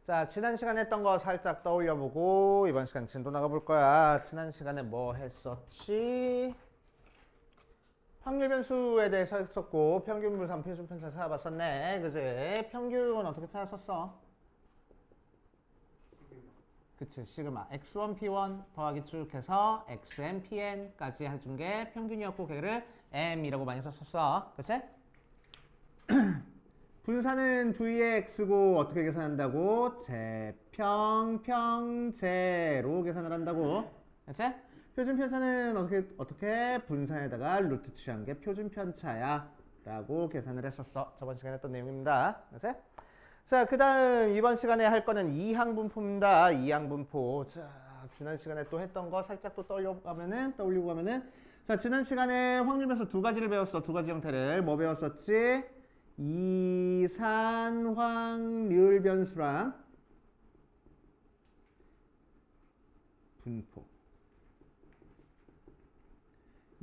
자, 지난 시간에 했던 거 살짝 떠올려보고 이번 시간 진도 나가볼 거야. 지난 시간에 뭐 했었지? 확률 변수에 대해서 했었고 평균 분산 표준 편차 찾아봤었네. 그지? 평균은 어떻게 찾았었어? 그치, 시그마 x1 p1 더하기 쭉 해서 xn pn까지 해준 게 평균이었고 걔를 m이라고 많이 썼었어. 그치? 분산은 v의 x고 어떻게 계산한다고? 제평평제로 계산을 한다고. 그치? 표준 편차는 어떻게 분산에다가 루트 취한 게 표준 편차야 라고 계산을 했었어. 저번 시간에 했던 내용입니다. 그치? 자, 그 다음 이번 시간에 할 거는 이항분포입니다. 이항분포. 자, 지난 시간에 또 했던 거 살짝 또 떠올리고 가면은 자, 지난 시간에 확률변수 두 가지를 배웠어. 두 가지 형태를. 뭐 배웠었지? 이산확률 변수랑 분포.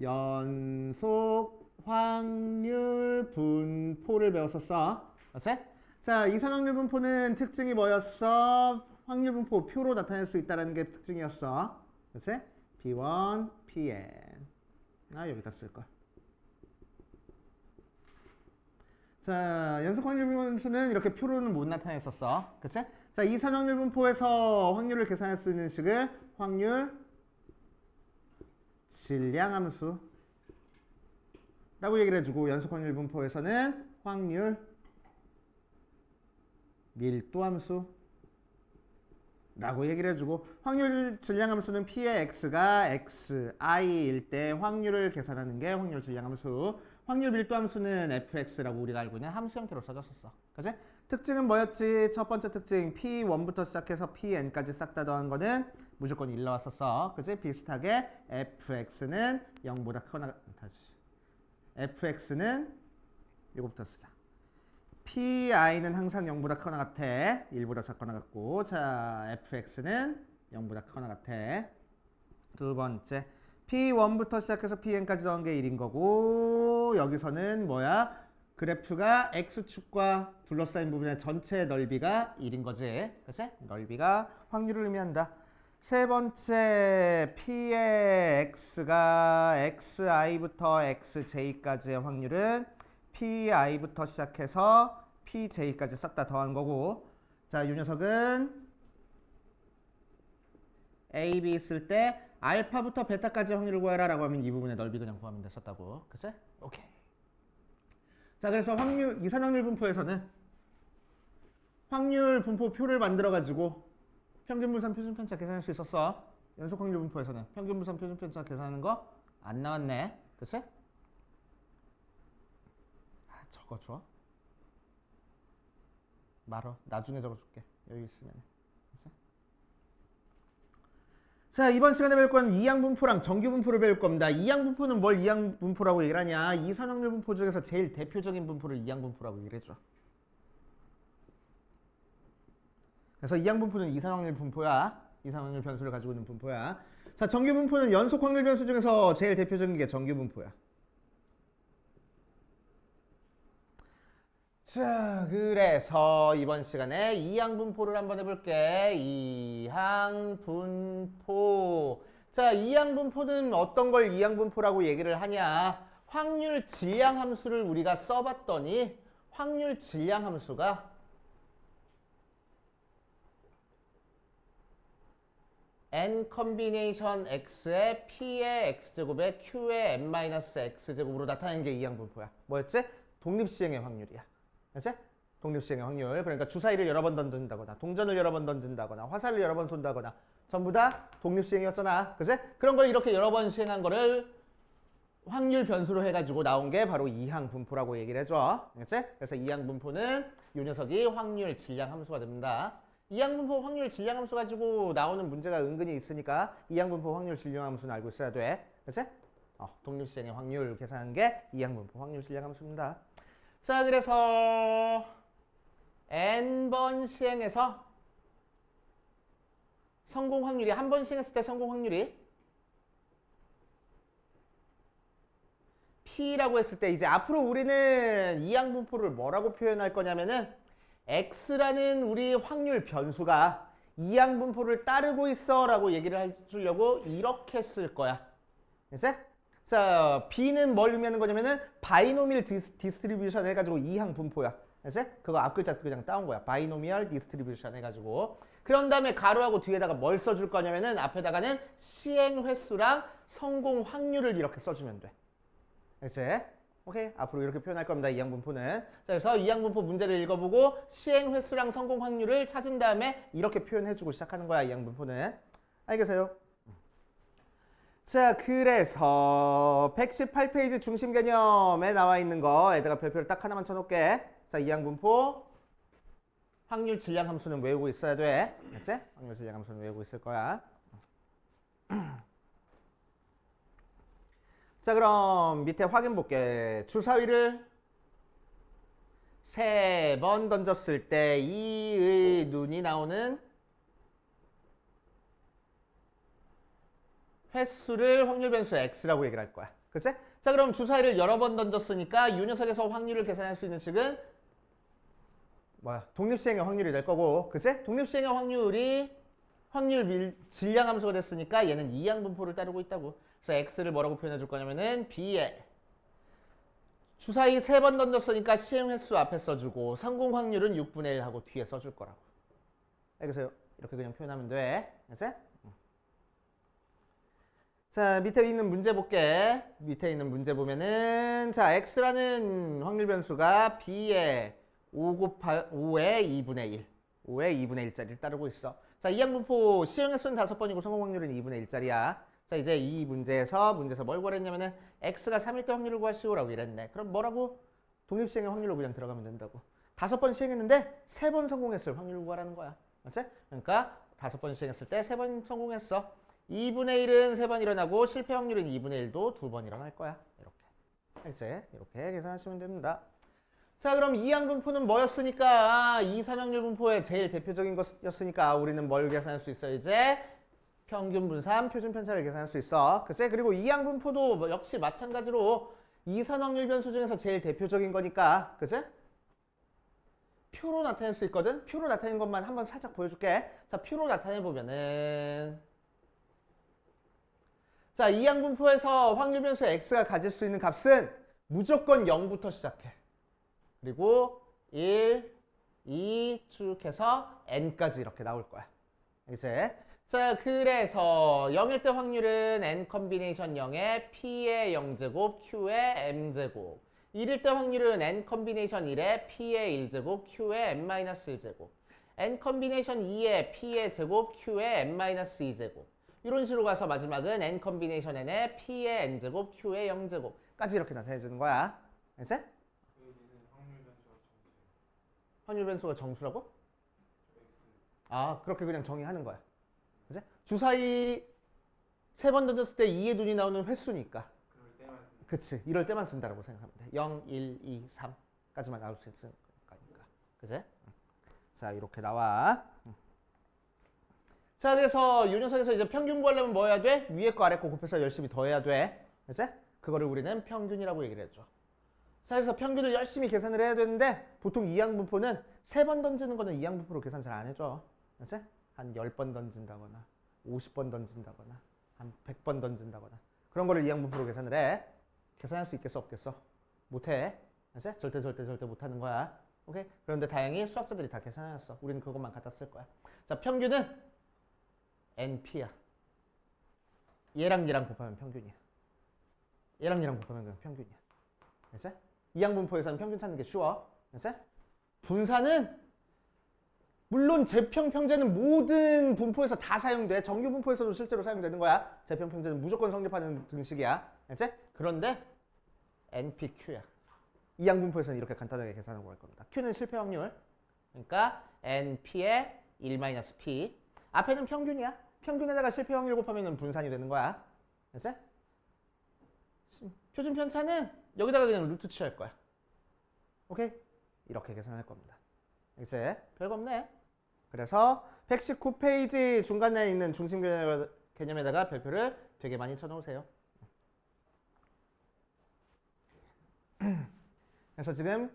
연속 확률 분포를 배웠었어. 그렇지? 자, 이산확률 분포는 특징이 뭐였어? 확률 분포 표로 나타낼 수 있다는 게 특징이었어. 그렇지? P1, Pn. 여기다 쓸걸. 자, 연속 확률 분수는 이렇게 표로는 못 나타냈었어. 그치? 자, 이산확률 분포에서 확률을 계산할 수 있는 식을 확률 질량함수 라고 얘기를 해주고, 연속 확률 분포에서는 확률 밀도함수 라고 얘기를 해주고, 확률 질량함수는 P의 X가 XI일 때 확률을 계산하는 게 확률 질량함수, 확률 밀도함수는 fx라고 우리가 알고 있는 함수 형태로 써졌었어. 그치? 특징은 뭐였지? 첫 번째 특징 p1부터 시작해서 pn까지 싹 다 더한 거는 무조건 1 나왔었어. 그치? 비슷하게 fx는 0보다 크거나 다시 fx는 이거부터 쓰자. pi는 항상 0보다 크거나 같아. 1보다 작거나 같고. 자, fx는 0보다 크거나 같아. 두 번째 P1부터 시작해서 Pn까지 더한 게 1인 거고, 여기서는 뭐야? 그래프가 X축과 둘러싸인 부분의 전체 넓이가 1인 거지. 그치? 넓이가 확률을 의미한다. 세 번째, P의 X가 XI부터 XJ까지의 확률은 PI부터 시작해서 PJ까지 싹 다 더한 거고, 자, 이 녀석은 A, B 있을 때 알파부터 베타까지 확률을 구해라 라고 하면 이 부분의 넓이 그냥 구하면 됐었다고. 그치? 오케이. 자, 그래서 이산확률 분포에서는 확률 분포표를 만들어가지고 평균분산 표준편차 계산할 수 있었어. 연속 확률 분포에서는 평균분산 표준편차 계산하는 거 안 나왔네. 그치? 저거 줘? 말어. 나중에 적어줄게. 여기 있으면. 자, 이번 시간에 배울 건 이항분포랑 정규분포를 배울 겁니다. 이항분포는 뭘 이항분포라고 얘기를 하냐? 이산확률 분포 중에서 제일 대표적인 분포를 이항분포라고 얘기를 해줘. 그래서 이항분포는 이산확률 분포야. 이산확률 변수를 가지고 있는 분포야. 자, 정규분포는 연속 확률 변수 중에서 제일 대표적인 게 정규분포야. 자, 그래서 이번 시간에 이항분포를 한번 해볼게. 이항분포. 자, 이항분포는 어떤 걸 이항분포라고 얘기를 하냐? 확률 질량함수를 우리가 써봤더니 확률 질량함수가 n 컨비네이션 x의 p의 x제곱에 q의 n-x제곱으로 나타내는 게 이항분포야. 뭐였지? 독립시행의 확률이야. 그치? 독립시행의 확률. 그러니까 주사위를 여러 번 던진다거나 동전을 여러 번 던진다거나 화살을 여러 번 쏜다거나 전부 다 독립시행이었잖아. 그치? 그런 걸 이렇게 여러 번 시행한 거를 확률 변수로 해가지고 나온 게 바로 이항분포라고 얘기를 해줘. 그치? 그래서 이항분포는 이 녀석이 확률 질량함수가 됩니다. 이항분포 확률 질량함수 가지고 나오는 문제가 은근히 있으니까 이항분포 확률 질량함수는 알고 있어야 돼. 그치? 독립시행의 확률 계산하는 게 이항분포 확률 질량함수입니다. 자, 그래서 n번 시행해서 성공 확률이 한 번 시행했을 때 성공 확률이 P라고 했을 때 이제 앞으로 우리는 이항분포를 뭐라고 표현할 거냐면은 x라는 우리 확률 변수가 이항분포를 따르고 있어 라고 얘기를 해주려고 이렇게 쓸 거야. 이제 자, b는 뭘 의미하는 거냐면은 바이노미얼 디스트리뷰션 해가지고 이항분포야. 이제 그거 앞 글자 그냥 따온 거야. 바이노미얼 디스트리뷰션 해가지고. 그런 다음에 가로하고 뒤에다가 뭘 써줄 거냐면은 앞에다가는 시행 횟수랑 성공 확률을 이렇게 써주면 돼. 이제 오케이? 앞으로 이렇게 표현할 겁니다. 이항분포는. 자, 그래서 이항분포 문제를 읽어보고 시행 횟수랑 성공 확률을 찾은 다음에 이렇게 표현해주고 시작하는 거야. 이항분포는. 알겠어요? 자, 그래서 118페이지 중심 개념에 나와 있는 거 에다가 별표를 딱 하나만 쳐놓을게. 자, 이항분포 확률 질량 함수는 외우고 있어야 돼. 알았지? 확률 질량 함수는 외우고 있을 거야. 자, 그럼 밑에 확인 볼게. 주사위를 3번 던졌을 때 이의 눈이 나오는 횟수를 확률 변수 x라고 얘기를 할 거야. 그치? 자, 그럼 주사위를 여러 번 던졌으니까 이 녀석에서 확률을 계산할 수 있는 식은 뭐야? 독립시행의 확률이 될 거고, 그치? 독립시행의 확률이 확률 질량 함수가 됐으니까 얘는 이항분포를 따르고 있다고. 그래서 x를 뭐라고 표현해 줄 거냐면은 b에 주사위 3번 던졌으니까 시행 횟수 앞에 써주고 성공 확률은 6분의 1 하고 뒤에 써줄 거라고. 알겠어요? 이렇게 그냥 표현하면 돼. 알았지? 자, 밑에 있는 문제 볼게. 밑에 있는 문제 보면은 자, x라는 확률 변수가 b에 5의 2분의 1 5의 2분의 1짜리를 따르고 있어. 자, 이항분포 시행 횟수는 5번이고 성공 확률은 2분의 1짜리야. 자, 이제 이 문제에서 뭘 구하랬냐면은 x가 3일 때 확률을 구하시오라고 이랬네. 그럼 뭐라고? 독립시행의 확률로 그냥 들어가면 된다고. 5번 시행했는데 3번 성공했을 확률을 구하라는 거야. 맞지? 그러니까 5번 시행했을 때 3번 성공했어. 2분의 1은 3번 일어나고 실패 확률은 2분의 1도 2번 일어날 거야. 이렇게. 이제 이렇게 계산하시면 됩니다. 자, 그럼 이항분포는 뭐였으니까? 이산확률 분포의 제일 대표적인 것이었으니까 우리는 뭘 계산할 수 있어? 이제 평균 분산, 표준 편차를 계산할 수 있어. 그치? 그리고 이항분포도 역시 마찬가지로 이산확률 변수 중에서 제일 대표적인 거니까. 그치? 표로 나타낼 수 있거든? 표로 나타낸 것만 한번 살짝 보여줄게. 자, 표로 나타내보면은 자, 이항분포에서 확률 변수 x가 가질 수 있는 값은 무조건 0부터 시작해. 그리고 1, 2 쭉 해서 n까지 이렇게 나올 거야. 이제 자, 그래서 0일 때 확률은 n 컨비네이션 0에 p의 0제곱 q의 m제곱. 1일 때 확률은 n 컨비네이션 1에 p의 1제곱 q의 n-1제곱. n 컨비네이션 2에 p의 제곱 q의 n-2제곱. 이런 식으로 가서 마지막은 n 컨비네이션 n에 p의 n제곱 q의 0제곱까지 이렇게 나타내주는 거야. 알지? 확률 변수가 정수라고? 아, 그렇게 그냥 정의하는 거야. 그치? 주사위 3번 던졌을 때 2의 눈이 나오는 횟수니까. 그치. 이럴 때만 쓴다고 생각하면 돼. 0, 1, 2, 3까지만 나올 수 있으니까. 그치? 자, 이렇게 나와. 자, 그래서 이 녀석에서 이제 평균 구하려면 뭐 해야 돼? 위에 거 아래 거 곱해서 열심히 더해야 돼. 그치? 그거를 우리는 평균이라고 얘기를 했죠. 자, 그래서 평균을 열심히 계산을 해야 되는데 보통 이항분포는 3번 던지는 거는 이항분포로 계산 잘 안 해줘. 그치? 한 10번 던진다거나 50번 던진다거나 한 100번 던진다거나 그런 거를 이항분포로 계산을 해. 계산할 수 있겠어 없겠어? 못해. 그치? 절대 못하는 거야. 오케이? 그런데 다행히 수학자들이 다 계산해놨어. 우리는 그것만 갖다 쓸 거야. 자, 평균은 NP야. 얘랑 곱하면 평균이야. 얘랑 곱하면 그냥 평균이야. 그치? 이항분포에서는 평균 찾는 게 쉬워. 그치? 분산은 물론 재평평제는 모든 분포에서 다 사용돼. 정규 분포에서도 실제로 사용되는 거야. 재평평제는 무조건 성립하는 등식이야. 알지? 그런데 NPQ야. 이항분포에서는 이렇게 간단하게 계산하고 갈 겁니다. Q는 실패 확률. 그러니까 NP의 1-P. 앞에는 평균이야. 평균에다가 실패 확률 곱하면 분산이 되는 거야. 알지? 표준 편차는 여기다가 그냥 루트 취할 거야. 오케이? 이렇게 계산할 겁니다. 이제 별거 없네. 그래서 119페이지 중간에 있는 중심 개념에다가 별표를 되게 많이 쳐놓으세요. 그래서 지금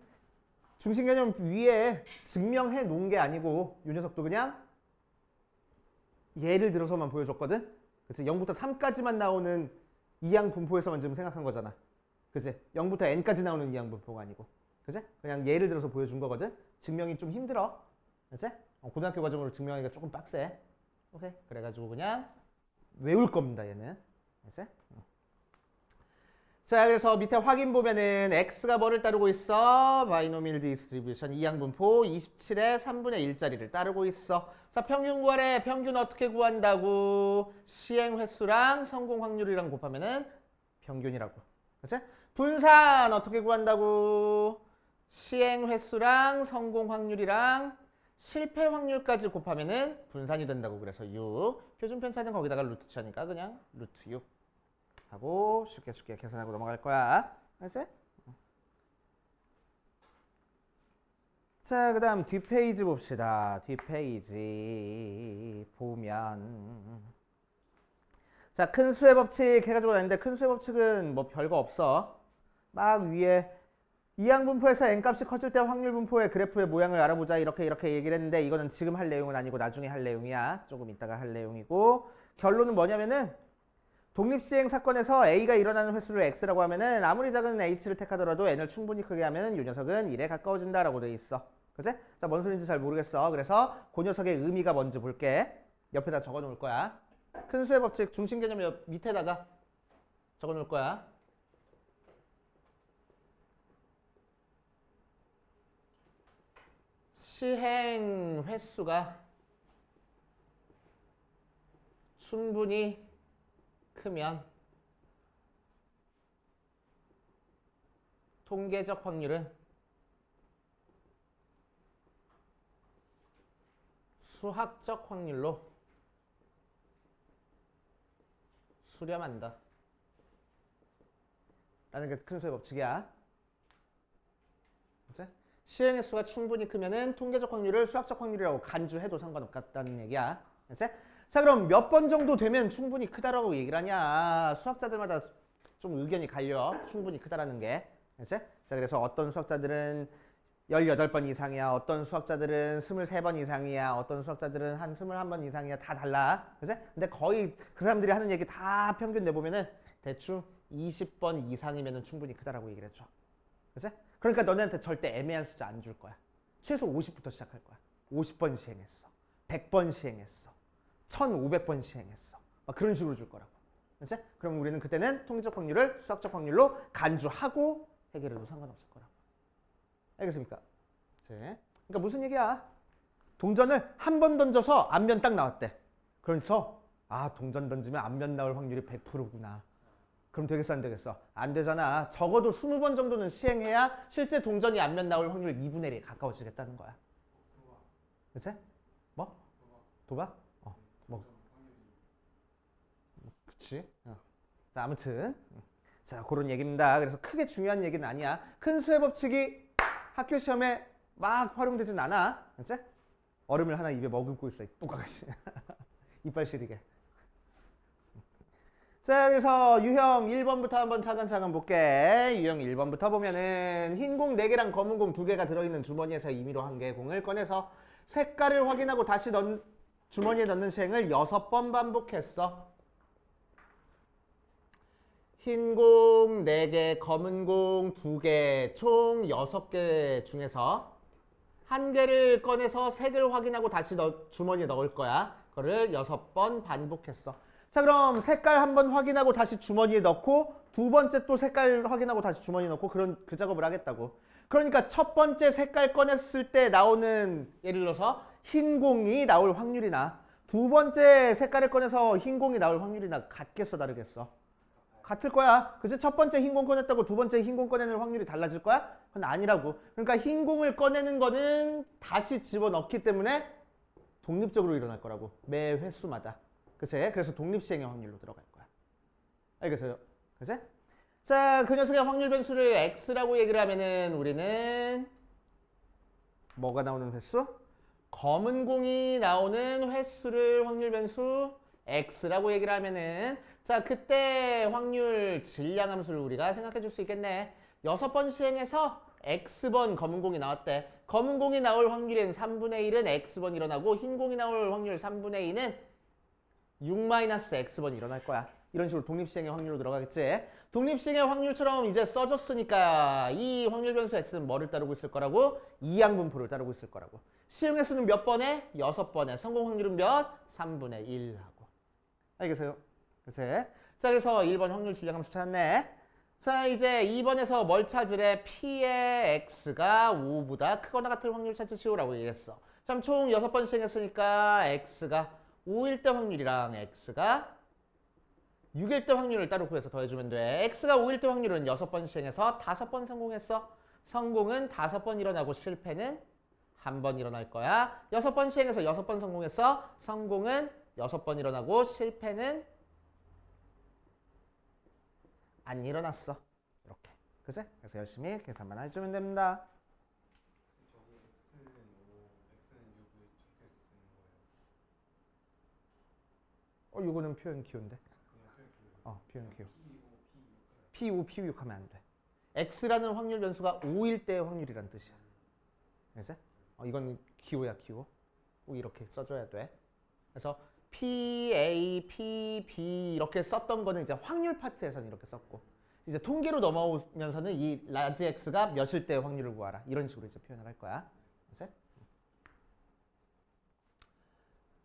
중심 개념 위에 증명해 놓은 게 아니고 이 녀석도 그냥 예를 들어서만 보여줬거든. 그치? 0부터 3까지만 나오는 이항 분포에서만 지금 생각한 거잖아. 그치? 0부터 n까지 나오는 이항 분포가 아니고. 그치? 그냥 예를 들어서 보여준 거거든. 증명이 좀 힘들어. 그치? 고등학교 과정으로 증명하기가 조금 빡세. 오케이? 그래가지고 그냥 외울 겁니다, 얘는. 그치? 자, 그래서 밑에 확인 보면은 x가 뭐를 따르고 있어? 바이노밀 디스트리뷰션 이항분포 27의 3분의 1짜리를 따르고 있어. 자, 평균 구하래. 평균 어떻게 구한다고? 시행 횟수랑 성공 확률이랑 곱하면은 평균이라고. 그치? 분산 어떻게 구한다고? 시행 획수랑 성공 확률이랑 실패 확률까지 곱하면은 분산이 된다고. 그래서 6. 표준 편차는 거기다가 루트 쳐니까 그냥 루트 6 하고 쉽게 계산하고 넘어갈 거야. 알았지? 자, 그 다음 뒷페이지 봅시다. 뒷페이지 보면 자, 큰 수의 법칙 해가지고 왔는데 큰 수의 법칙은 뭐 별거 없어. 막 위에 이항 분포에서 n값이 커질 때 확률 분포의 그래프의 모양을 알아보자 이렇게 얘기를 했는데 이거는 지금 할 내용은 아니고 나중에 할 내용이야. 조금 이따가 할 내용이고 결론은 뭐냐면은 독립시행 사건에서 A가 일어나는 횟수를 X라고 하면은 아무리 작은 H를 택하더라도 N을 충분히 크게 하면은 이 녀석은 1에 가까워진다라고 돼 있어. 그치? 자, 뭔 소리인지 잘 모르겠어. 그래서 그 녀석의 의미가 뭔지 볼게. 옆에다 적어 놓을 거야. 큰 수의 법칙 중심 개념 옆 밑에다가 적어 놓을 거야. 시행 횟수가 충분히 크면 통계적 확률은 수학적 확률로 수렴한다 라는 게 큰 수의 법칙이야. 그치? 시행 횟수가 충분히 크면은 통계적 확률을 수학적 확률이라고 간주해도 상관없다는 얘기야. 그치? 자, 그럼 몇 번 정도 되면 충분히 크다라고 얘기를 하냐. 수학자들마다 좀 의견이 갈려. 충분히 크다라는 게. 그치? 자, 그래서 어떤 수학자들은 18번 이상이야. 어떤 수학자들은 23번 이상이야. 어떤 수학자들은 한 21번 이상이야. 다 달라. 그치? 근데 거의 그 사람들이 하는 얘기 다 평균 내보면은 대충 20번 이상이면은 충분히 크다라고 얘기를 해줘. 그치? 그러니까 너네한테 절대 애매한 숫자 안 줄 거야. 최소 50부터 시작할 거야. 50번 시행했어. 100번 시행했어. 1500번 시행했어. 막 그런 식으로 줄 거라고. 그치? 그럼 우리는 그때는 통계적 확률을 수학적 확률로 간주하고 해결해도 상관없을 거라고. 알겠습니까? 그러니까 무슨 얘기야? 동전을 한 번 던져서 앞면 딱 나왔대. 그래서 아, 동전 던지면 앞면 나올 확률이 100%구나. 그럼 되겠어 안 되겠어? 안 되잖아. 적어도 20번 정도는 시행해야 실제 동전이 앞면 나올 확률 2분의 1에 가까워지겠다는 거야. 그치? 뭐? 도박? 뭐. 그치? 자, 아무튼 자, 그런 얘기입니다. 그래서 크게 중요한 얘기는 아니야. 큰 수의 법칙이 학교 시험에 막 활용되진 않아. 그치? 얼음을 하나 입에 머금고 있어. 똑같이. 이빨 시리게. 자, 그래서 유형 1번부터 한번 차근차근 볼게. 유형 1번부터 보면은 흰 공 4개랑 검은 공 2개가 들어있는 주머니에서 임의로 1개의 공을 꺼내서 색깔을 확인하고 다시 주머니에 넣는 시행을 6번 반복했어. 흰 공 4개, 검은 공 2개, 총 6개 중에서 1개를 꺼내서 색을 확인하고 다시 주머니에 넣을 거야. 그거를 6번 반복했어. 자, 그럼 색깔 한번 확인하고 다시 주머니에 넣고 두 번째 또 색깔 확인하고 다시 주머니에 넣고 그 작업을 하겠다고. 그러니까 첫 번째 색깔 꺼냈을 때 나오는 예를 들어서 흰 공이 나올 확률이나 두 번째 색깔을 꺼내서 흰 공이 나올 확률이나 같겠어 다르겠어? 같을 거야. 그치? 첫 번째 흰 공 꺼냈다고 두 번째 흰 공 꺼내는 확률이 달라질 거야? 그건 아니라고. 그러니까 흰 공을 꺼내는 거는 다시 집어넣기 때문에 독립적으로 일어날 거라고. 매 횟수마다. 그치? 그래서 독립시행의 확률로 들어갈 거야. 알겠어요? 그치? 자, 그 녀석의 확률 변수를 x라고 얘기를 하면은 우리는 뭐가 나오는 횟수? 검은 공이 나오는 횟수를 확률 변수 x라고 얘기를 하면은 자, 그때 확률 질량 함수를 우리가 생각해 줄 수 있겠네. 6번 시행해서 X번 검은 공이 나왔대. 검은 공이 나올 확률은 3분의 1은 X번 일어나고 흰 공이 나올 확률 3분의 2는 6-X번이 일어날 거야. 이런 식으로 독립시행의 확률로 들어가겠지. 독립시행의 확률처럼 이제 써줬으니까 이 확률 변수 X는 뭐를 따르고 있을 거라고? 이항분포를 따르고 있을 거라고. 시행 횟수는 몇 번에? 6번에. 성공 확률은 몇? 3분의 1 하고. 알겠어요? 그래서 자, 그래서 1번 확률 질량함수 찾았네. 자, 이제 2번에서 뭘 찾으래? P의 X가 5보다 크거나 같을 확률 찾으시오라고 얘기했어. 그럼 총 6번 시행했으니까 X가 5일 때 확률이랑 X가 6일 때 확률을 따로 구해서 더해주면 돼. X가 5일 때 확률은 6번 시행해서 5번 성공했어. 성공은 5번 일어나고 실패는 1번 일어날 거야. 6번 시행해서 6번 성공했어. 성공은 6번 일어나고 실패는 안 일어났어. 이렇게. 그치? 그래서 열심히 계산만 해주면 됩니다. 저기 x는 5, x는 6을 적게 쓰는 거예요. 이거는 표현 키운데. 그냥 표현 기호예요. 표현 키우. P5, P6. P5, P6 하면 안 돼. X라는 확률 변수가 5일 때의 확률이란 뜻이야. 그래서 이건 기호야, 기호. 꼭 이렇게 써줘야 돼. 그래서 P, A, P, B 이렇게 썼던 거는 이제 확률 파트에서는 이렇게 썼고 이제 통계로 넘어오면서는 이 라지 X가 몇일 때의 확률을 구하라. 이런 식으로 이제 표현을 할 거야. 그래서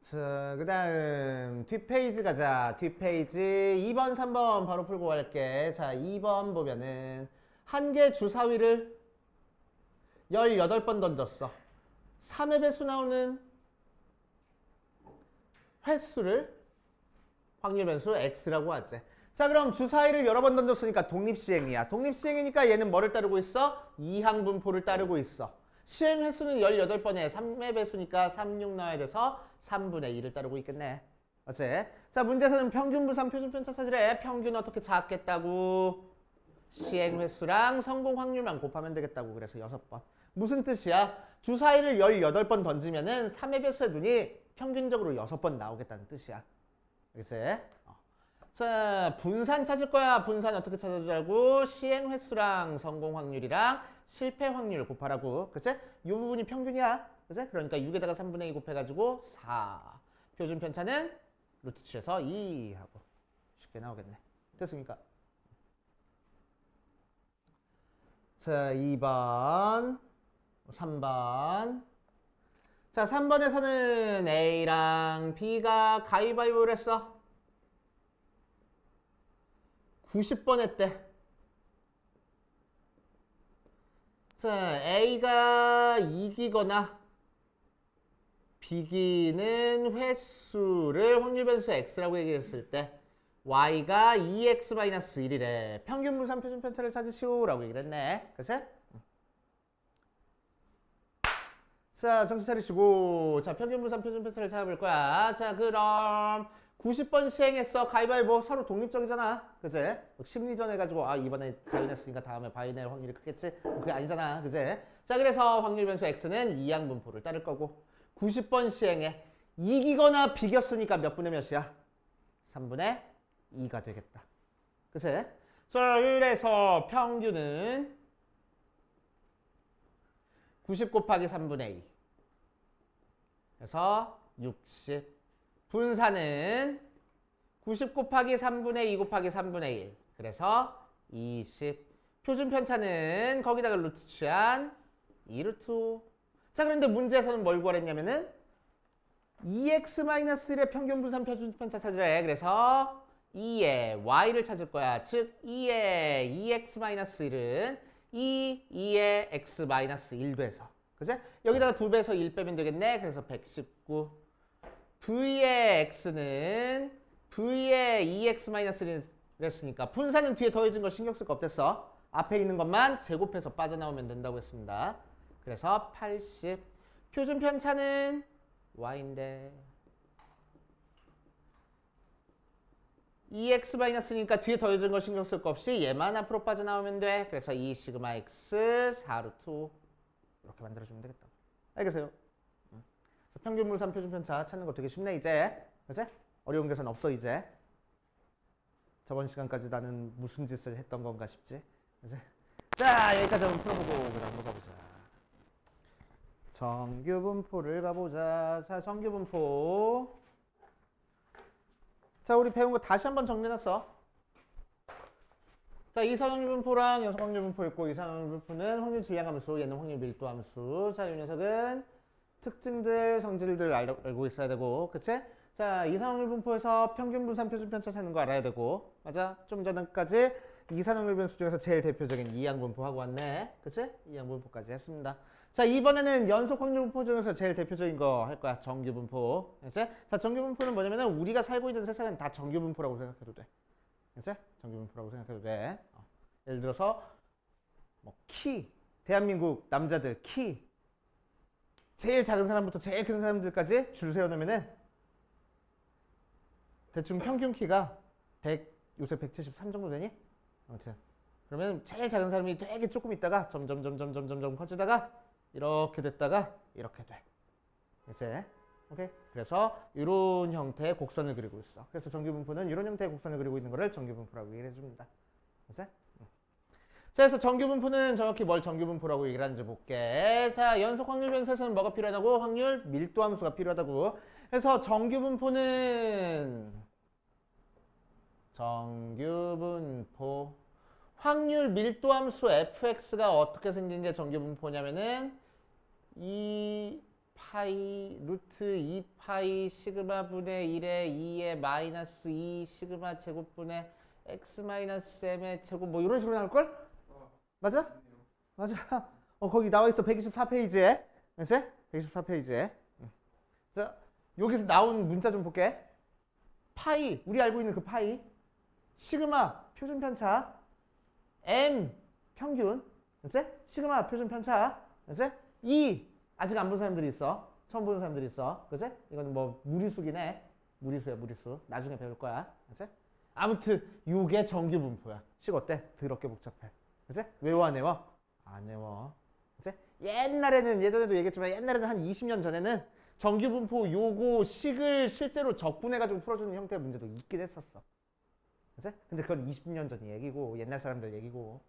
자, 그 다음 뒷페이지 가자. 뒷페이지 2번, 3번 바로 풀고 갈게. 자, 2번 보면은 한 개 주사위를 18번 던졌어. 3의 배수 나오는 횟수를 확률 변수 X라고 하지. 자, 그럼 주사위를 여러 번 던졌으니까 독립시행이야. 독립시행이니까 얘는 뭐를 따르고 있어? 이항분포를 따르고 있어. 시행 횟수는 18번에 3의 배수니까 36 넣어야 돼서 3분의 2를 따르고 있겠네. 맞지? 자, 문제에서는 평균 분산 표준 편차 찾으래. 평균 어떻게 찾겠다고? 시행 횟수랑 성공 확률만 곱하면 되겠다고. 그래서 6번. 무슨 뜻이야? 주사위를 18번 던지면은 3의 배수의 눈이 평균적으로 6번 나오겠다는 뜻이야. 알겠어요? 자, 분산 찾을 거야. 분산 어떻게 찾아주자고? 시행 횟수랑 성공 확률이랑 실패 확률 곱하라고. 그치? 이 부분이 평균이야. 그치? 그러니까 6에다가 3분의 2 곱해가지고 4. 표준 편차는 루트 7에서 2 하고. 쉽게 나오겠네. 됐습니까? 자, 2번, 3번. 자, 3번에서는 A랑 B가 가위바위보를 했어. 90번 했대. 자, A가 이기거나 비기는 횟수를 확률 변수 X라고 얘기했을 때 Y가 2X-1이래. 평균 분산 표준 편차를 찾으시오라고 얘기를 했네. 그치? 자, 정신 차리시고. 자, 평균 분산 표준 편차를 찾아볼 거야. 자, 그럼 90번 시행했어. 가위바위보 서로 독립적이잖아. 그치? 심리전 해가지고 이번에 가위냈으니까 다음에 바위 낼 확률이 크겠지? 그게 아니잖아. 그치? 자, 그래서 확률 변수 X는 이항분포를 따를 거고 90번 시행에 이기거나 비겼으니까 몇 분의 몇이야? 3분의 2가 되겠다. 그치? 자, 그래서 평균은 90 곱하기 3분의 2. 그래서 60. 분산은 90 곱하기 3분의 2 곱하기 3분의 1. 그래서 20. 표준 편차는 거기다가 루트 취한 2루트 5. 자, 그런데 문제에서는 뭘 구하랬냐면은 2x-1의 평균 분산 표준 편차 찾으래. 그래서 2의 y를 찾을 거야. 즉 2의 2x-1은 2의 x-1 돼서. 그치? 여기다가 2배에서 1 빼면 되겠네. 그래서 119. v의 x는 v의 2x-1을 했으니까 분산은 뒤에 더해진 거 신경 쓸 거 없댔어. 앞에 있는 것만 제곱해서 빠져나오면 된다고 했습니다. 그래서 80. 표준 편차는 y인데 2x-니까 뒤에 더해진 거 신경 쓸 거 없이 얘만 앞으로 빠져나오면 돼. 그래서 2 시그마 x 4루트 5 이렇게 만들어주면 되겠다. 알겠어요? 평균 분산 표준 편차 찾는 거 되게 쉽네 이제. 그치? 어려운 계산 없어 이제. 저번 시간까지 나는 무슨 짓을 했던 건가 싶지? 그치? 자, 여기까지 한번 풀어보고 그다음 한번 가보자. 정규분포를 가보자. 자, 정규분포. 자, 우리 배운 거 다시 한번 정리해놨어. 자, 이상확률분포랑 연속확률분포 있고, 이상확률분포는 확률 질량함수, 얘는 확률 밀도함수. 자, 이 녀석은 특징들, 성질들 알고 있어야 되고, 그치? 자, 이상확률분포에서 평균 분산 표준 편차 찾는 거 알아야 되고, 맞아? 좀 전까지 이상확률분수 중에서 제일 대표적인 이항분포 하고 왔네, 그치? 이항분포까지 했습니다. 자, 이번에는 연속확률분포 중에서 제일 대표적인 거 할 거야. 정규분포. 그치? 자, 정규분포는 뭐냐면은 우리가 살고 있는 세상은 다 정규분포라고 생각해도 돼. 그치? 정규분포라고 생각해도 돼. 예를 들어서 뭐 키, 대한민국 남자들 키, 제일 작은 사람부터 제일 큰 사람들까지 줄 세워놓으면은 대충 평균 키가 100, 요새 173 정도 되니? 아무튼 그러면 제일 작은 사람이 되게 조금 있다가 점점 커지다가 이렇게 됐다가 이렇게 돼. 이제 오케이. 그래서 이런 형태의 곡선을 그리고 있어. 그래서 정규분포는 이런 형태의 곡선을 그리고 있는 거를 정규분포라고 얘기를 해줍니다. 이제 자, 그래서 정규분포는 정확히 뭘 정규분포라고 얘기를 하는지 볼게. 자, 연속 확률 변수에서는 뭐가 필요하다고? 확률 밀도 함수가 필요하다고. 그래서 정규분포는 확률 밀도 함수 fx가 어떻게 생긴 게 정규분포냐면은 2파이 루트 2파이 시그마 분의 1에 2의 마이너스 2 시그마 제곱분의 x 마이너스 m의 제곱 뭐 이런 식으로 나올걸? 맞아? 맞아. 거기 나와 있어. 124페이지에. 그치? 124페이지에. 자, 여기서 나온 문자 좀 볼게. 파이, 우리 알고 있는 그 파이. 시그마, 표준 편차. m, 평균. 그치? 시그마, 표준 편차. 그치? 2, 아직 안 본 사람들이 있어. 처음 보는 사람들이 있어. 그치? 이건 뭐 무리수기네. 무리수야, 무리수. 나중에 배울 거야. 그치? 아무튼 요게 정규분포야. 식 어때? 더럽게 복잡해. 그치? 외워 안 외워? 안 외워. 그치? 예전에도 얘기했지만 옛날에는 한 20년 전에는 정규분포 요거 식을 실제로 적분해가지고 풀어주는 형태의 문제도 있긴 했었어. 그치? 근데 그건 20년 전 얘기고 옛날 사람들 얘기고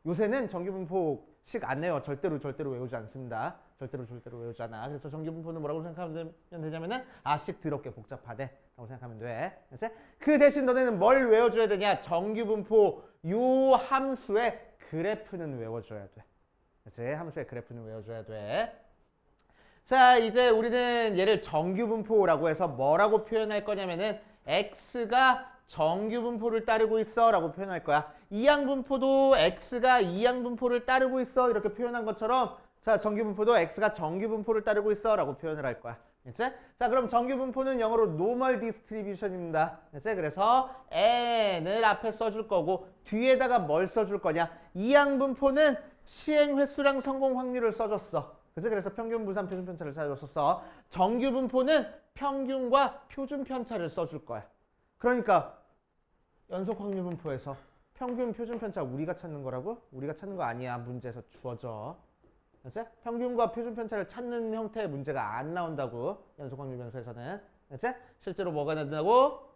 요새는 정규분포 식 안 내요. 절대로 외우지 않습니다. 절대로 외우지 않아. 그래서 정규분포는 뭐라고 생각하면 되냐면은 식 더럽게 복잡하대 라고 생각하면 돼. 그치? 그 대신 너네는 뭘 외워줘야 되냐? 정규분포 요 함수의 그래프는 외워줘야 돼. 그치? 함수의 그래프는 외워줘야 돼. 자, 이제 우리는 얘를 정규분포라고 해서 뭐라고 표현할 거냐면은 x가 정규분포를 따르고 있어 라고 표현할 거야. 이항분포도 x가 이항분포를 따르고 있어 이렇게 표현한 것처럼 자, 정규분포도 x가 정규분포를 따르고 있어 라고 표현을 할 거야. 그치? 자, 그럼 정규분포는 영어로 normal distribution입니다. 그치? 그래서 n을 앞에 써줄 거고 뒤에다가 뭘 써줄 거냐? 이항분포는 시행 횟수랑 성공 확률을 써줬어. 그치? 그래서 평균 분산 표준 편차를 써줬었어. 정규분포는 평균과 표준 편차를 써줄 거야. 그러니까 연속 확률 분포에서 평균 표준 편차 우리가 찾는 거라고? 우리가 찾는 거 아니야. 문제에서 주어져. 그치? 평균과 표준 편차를 찾는 형태의 문제가 안 나온다고. 연속 확률 변수에서는. 그치? 실제로 뭐가 된다고?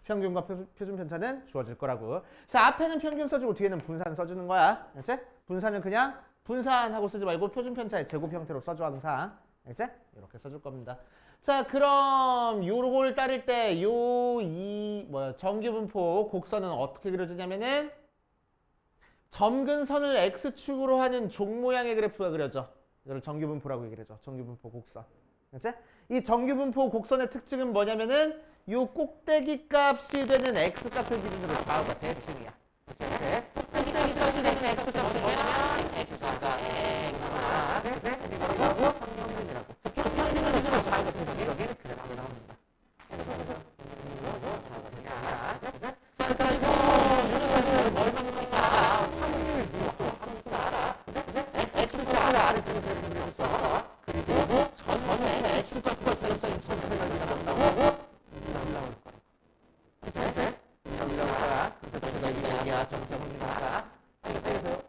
평균과 표준 편차는 주어질 거라고. 자, 앞에는 평균 써주고 뒤에는 분산 써주는 거야. 그치? 분산은 그냥 분산하고 쓰지 말고 표준 편차의 제곱 형태로 써줘 항상. 그치? 이렇게 써줄 겁니다. 자, 그럼 요걸 따를 때 정규분포 곡선은 어떻게 그려지냐면은 점근선을 x축으로 하는 종 모양의 그래프가 그려져. 이걸 정규분포라고 얘기를 해줘. 정규분포 곡선. 그치? 이 정규분포 곡선의 특징은 뭐냐면은 요 꼭대기 값이 되는 x 값을 기준으로 좌우가 대칭이야. 그치? 꼭대기 값이 되는 x 값은 뭐냐면 x가 x가 그치? 이거라고 평균이라고. 평균을 기준으로 좌우가 대칭이 여기는 그래프가 나옵니다. 자, 그리고 이런 뭘 만든 거니까 확률 밀도 함수가 x축과 아래쪽으로 그려서 그리고 전체 x축과 플러스인 전체가 여기다 나온다고 나올 거야. 그치? 여기다 나와. 전체가 여기야. 전체 확률이니까. 알겠죠?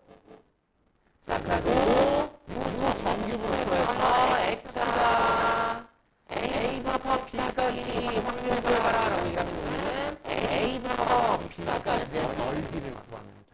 자, 그리고 정규분포에서 x가 a부터 b까지 확률을 구하라라고 얘기하면 A 부터 B까지의 넓이를 구하면 돼.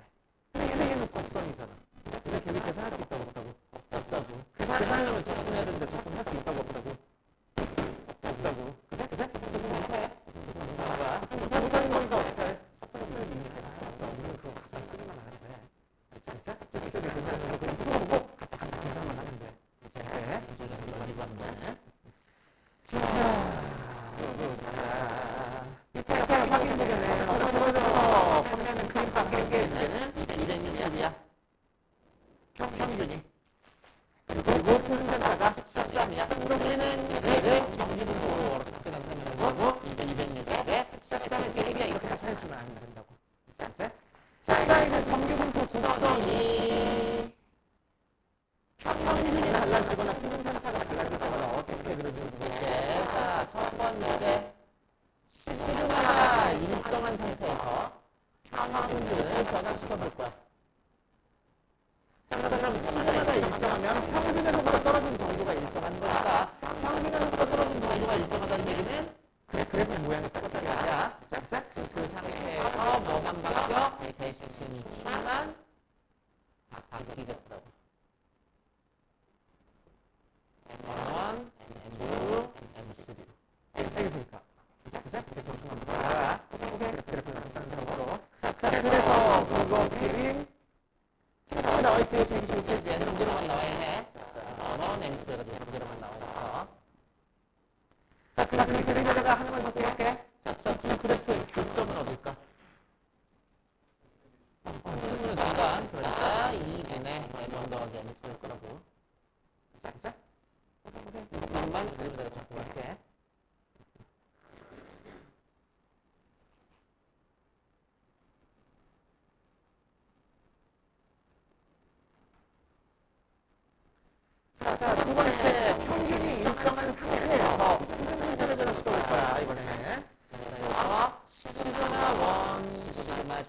평균을 변화시켜볼 거야. 자, 그럼 시그마가 일정하면 평균에서보다 떨어진 정도가 일정한 거니까 평균에서보다 떨어진 정도가 일정하다는 얘기는 그래프 모양이 똑같게 아니야. 자, 그 상태에서 뭐만 바뀌어? 대칭수만 바뀌겠다고. M1, M2, M3. 알겠습니까? 자, 대칭수만 바뀌어라. 오케이. 그래프를 한다는 자, 그래서 그거 그림 책상에 나와있지. 얘는 두 개로만 나와야 해. 자, M1, M2 해가지고 두 개로만 나와있어. 자, 그 그림에다가 하나만 더 띄울게. 자, 두 그래프의 교점은 어딜까? 그래프는 중간. 그러니까 2분의 M1 더하기 M2일 거라고. 자. 이것만 그림에다가 적용할게. 자, 두 번째 평균이 일정한 상태에서 평균 분점을 시켜볼 거야, 이번에는. 자, 여기서 시그마 1, 시그마 2,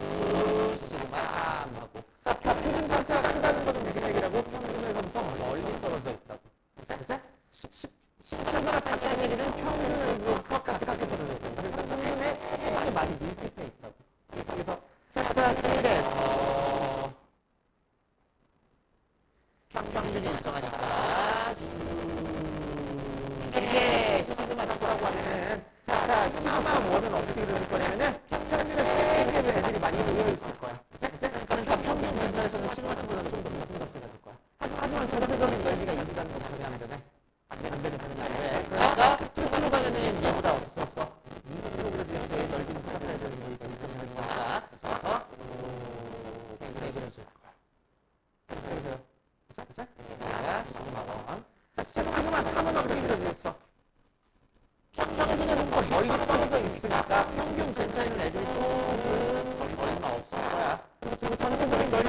시그마 3 하고. 자, 평균 편차가 크다는 것은 무슨 얘기라고? 평균에서부터 멀리 떨어져 있다고. 자, 시그마가 작다는 얘기는 평균은 가깝게 떨어져 있다고. 그래서 평균에 많이 밀집해 있다고. 그래서 그래서 평균이 일정하니까 이게 시그마 2라고 하면은 자, 시그마 1은 어떻게 그릴 거냐면은 평균에 꽤 애들이 많이 모여 있을 거야. 그러니까 평균 근처에서는 시그마 2보다는 좀 더 높은 값을 가질 거야. 하지만 전체적인 넓이가 1이라는 거 가면 안 되네. 안 되는 왜? 그러니까 끝으로 가면은 얘보다 없어. 이쪽으로 그러지. 제일 넓이는 똑같아야 되는 거기 때문에 거니까. 그래서 굉장히 그려질 거야. 그래서 자, 시그마 1. 자, 시그마 3은 어떻게 그려져 있어? 평균에는 더 멀리 떨어져 있으니까 평균 근처에 있는 애들이 조금 얼마 없을 거야. 그리고 전체적인 넓이가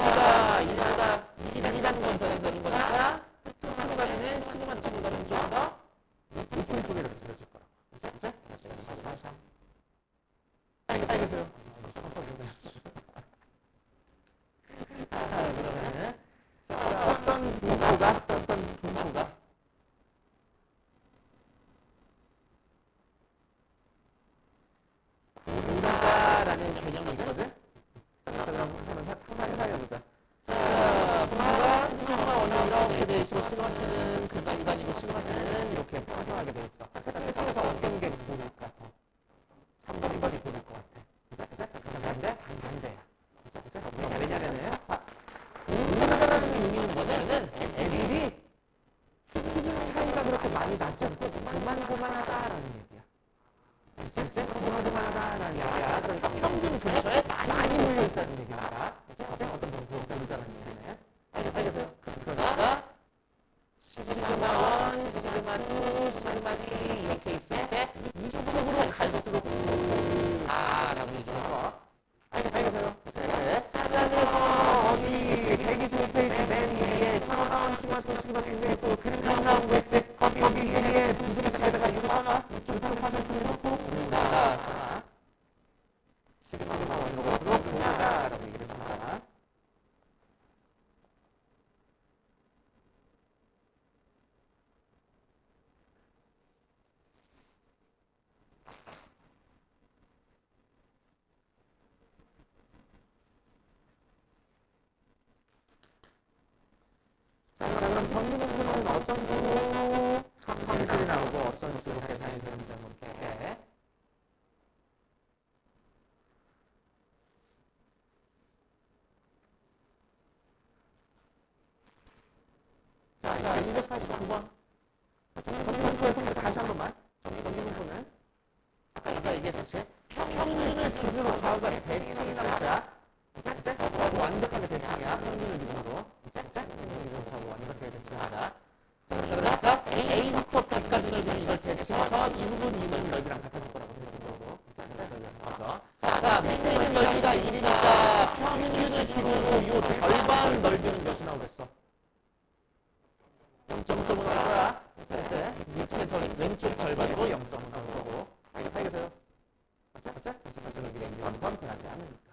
2라는 건 전체적인 거니까 끝으로 가면은 시그마 2보다는 좀 더 높은 쪽에 이렇게 그려질 거라고. 자, 알겠어요? 그러면은 어떤 분포가 고르다라는 개념이 있거든? 자, 그럼 한번 상상해보자. 자, 분포가 시그마 1은 이렇게 돼 있고 시그마 2는 그간이고 시그마 3는 이렇게 평평하게 돼 있어. 자, 세상에서 어떤 게 고를까? 3번이 고를 것 같아. 자, 반대야. 왜냐면은 고르다라는 의미는 뭐냐면은 애들이 수준 차이가 그렇게 많이 나지 않고 그만하다라는 얘기야. 그만하다라는 얘기야. 그러니까 평균 근처에 많이 몰려있다는 얘기야. 어떤 분포가 있다는 얘기네. 알겠어요? 그러니까 시그마 1, 시그마 2, 시그마 3 이렇게 있을 때 이쪽으로 갈수록 라고 얘기해서 알겠어요? 찾아서 어디 대기실 페이지 맨 위에 시그마 1, 시그마 2, 시그마 3 있고 그림 나온 거 있지? 거기 위에 부스러기에다가 이거 하나 이쪽으로 화살표를 놓고 고르다 시그마 1으로 고르다라고 얘기를 해줍니다. 자, 그럼 정리 분포는 어떤 식으로 성질이 나오고 어떤 식으로 계산이 되는지 한번 볼게. 자, 289번. 정리 분포의 성질 다시 한 번만. 정리 분포는 아까 얘기했듯이 평균을 기준으로 좌우가 대칭이라고 했자. 완벽하게 대칭이야. 평균을 기준으로. 평균을 기준으로 좌우 완벽하게 대칭하다. 그러니까 A부터 B까지 넓이는 이걸 대칭해서 이 부분 넓이랑 같아질 거라고 대칭 거고. 자, 밑에 있는 넓이가 1이니까 평균을 기준으로 이 절반 넓이는 몇이 나오겠어? 0.5 나올 거야. 왼쪽 절반으로 0.5 나올 거고. 알겠어요? 전체적인 넓이가 1번 변하지 않으니까.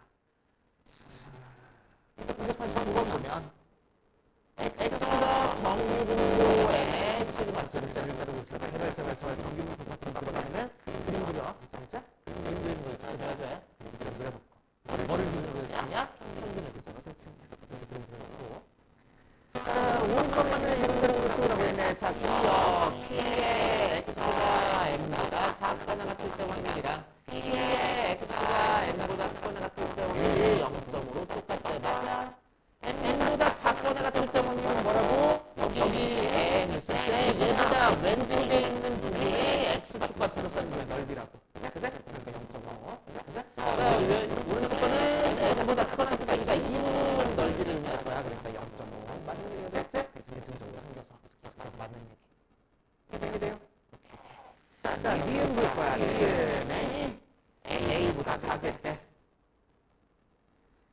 자, 니은 볼 거야. 니은. A보다 작을 때.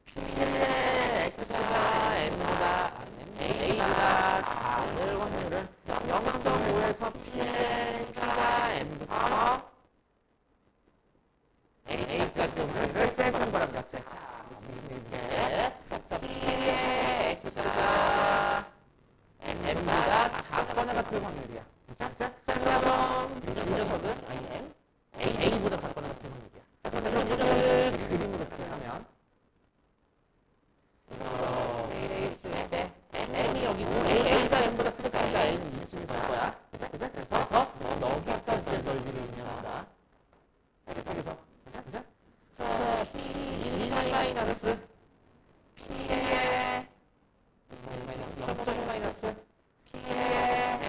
P의 X가 M보다 A보다 작을 확률은 0.5에서 P의 P가 M부터 A까지 확률을 쬐는 거랑 같이. 자, P의 X가 M보다 작거나 같은 확률이야. 자, 그럼 이 녀석은 A보다 작거나 같은 확률이야. 자, 그럼 이거를 그림으로 표현하면 M이 여기 있고 A가 M보다 크니까 A는 이쯤 있을 거야. 그래서 여기까지의 넓이를 의미한다. 여기서 자, P 마이너스 P의 0.5 P의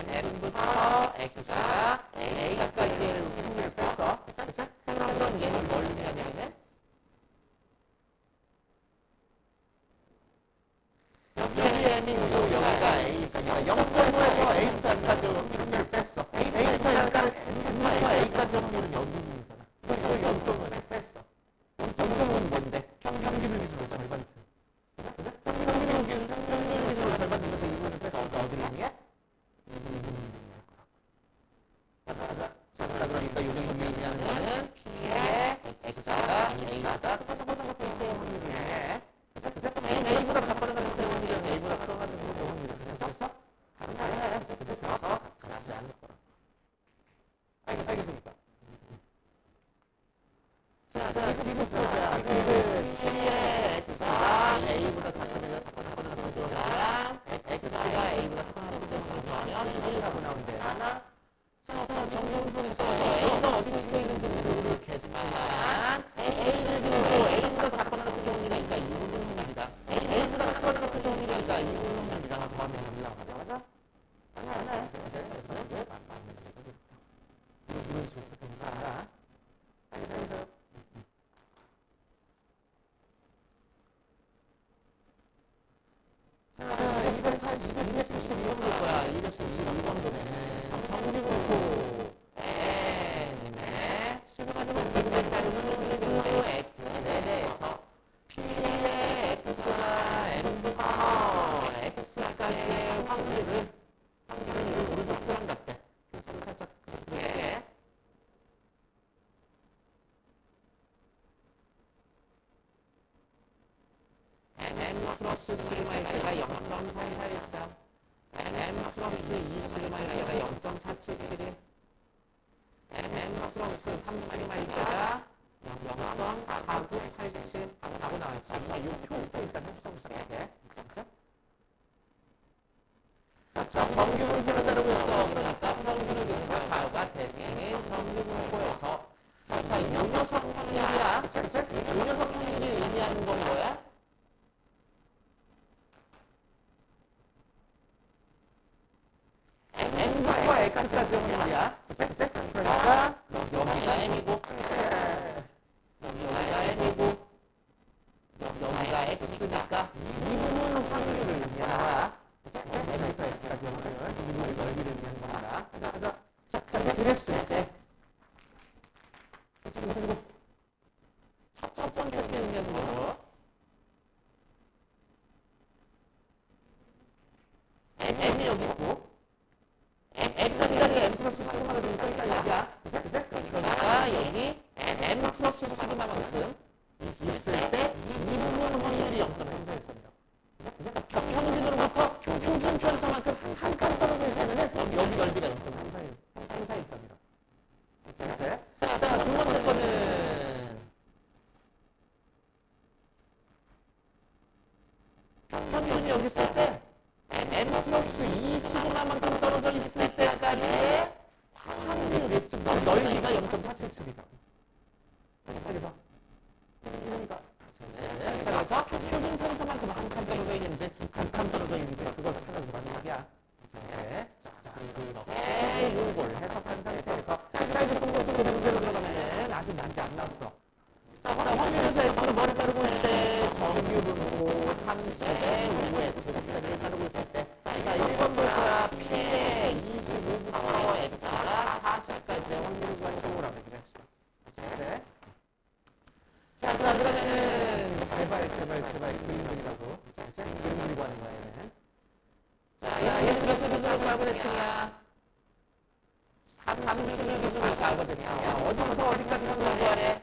M부터 X가 A까지의 확률을 뺐어. 그럼 얘는 뭘 의미하냐면은 여기에 M이고 여기가 A니까 0.5에서 A부터 M까지 확률을 뺐어. A부터 A까지 확률은 여기 있잖아. 그래서 0.5를 뺐어. 0.5는 뭔데? 평균을 기준으로 절반. 평균을 기준으로 절반 중에서 이분을 뺐어. 어디를 의미해? 자, 그러니까 요즘 의미하는 거는 P의 X가 A보다 똑같은 확률을 해. A보다 작거나 같은 확률은 A보다 크거나 같은 확률을 생각했어? 그래서 같지 않을 거라. 알겠습니까? 자, 이거 보자. P의 X가 A보다 작거나 같은 확률이랑 X가 A보다 크거나 같은 확률이면 1이라고 나오는데 하나. 정리분석에서 A가 어디 찍혀 있는지 모르겠지만 A를 두고 A보다 작거나 같은 확률이니까 이 부분은 합니다. A보다 작거나 같은 확률이니까 이 부분은 합니다. 더하면 됩니다. 맞아? 하나. 이런 식으로 됩니다. 알겠어. 자, 이번 272번 볼 거야. 272번도는 정리분포 N의 시그마 따르는 X에 대해서 P의 X가 M부터 X까지의 확률을 오른쪽 표현 같대. 살짝 그렇게 M 플러스 시그마일 때가 0.3413 M 플러스 2시그마일 때가 0.477 M 플러스 3시그마일 때가 0.4987 라고 나와있지. 자, 이 표부터 일단 해주자고 시작할게. 자, 정규분포를 따르고 있어. 그러니까 평균을 분석하가 대칭인 정규분포에서 자, 이 녀석 확률이야. 이 녀석 확률이 의미하는 건 뭐야? M부터 X까지 확률이야. 그러니까 여기가 M이고 여기가 M이고 여기가 X니까 이 부분은 확률을 의미하는 거야. M부터 X까지 확률, 넓이를 의미하는 겁니다. 자, 그랬을 때 첫 번째 때 의미하는 거로 M이 여기 있고 X가 M 플러스 시그마가 좀 떠있다 여기야. 그러니까 여기 M 플러스 시그마만큼 있을 때 이 부분 확률이 0.34였습니다. 평균으로부터 표준 편차만큼 한 칸 떨어져 있으면 여기 넓이가 0.34였습니다. 자, 두 번째 거는 평균이 여기 있을 때 M 플러스 2 시그마만큼 떨어져 있을 때까지의 확률이 넓이가 0.477이다. 그래서 표준 편차만큼 한 칸 떨어져 있는지 두 칸 떨어져 있는지 그걸 찾아보라는 말이야. 그렇게 이걸 해석한 상태에서 자, 이제 본격적으로 문제로 들어가면 아직 난지 안 나왔어. 자, 확률에서 X는 뭐를 따르고 있을 때 정규분포 30의 5의 X를 따르고 있을 때 자, 1번 볼 거야. P의 25부터 X가 40까지의 확률을 제발 그림 그리라고. 그림 그리고 하는 거야 얘는. 자, 얘는 몇 기준으로 알고 대칭이야? 30을 기준으로 알고 대칭이야. 어디부터 어디까지 상관 구하래?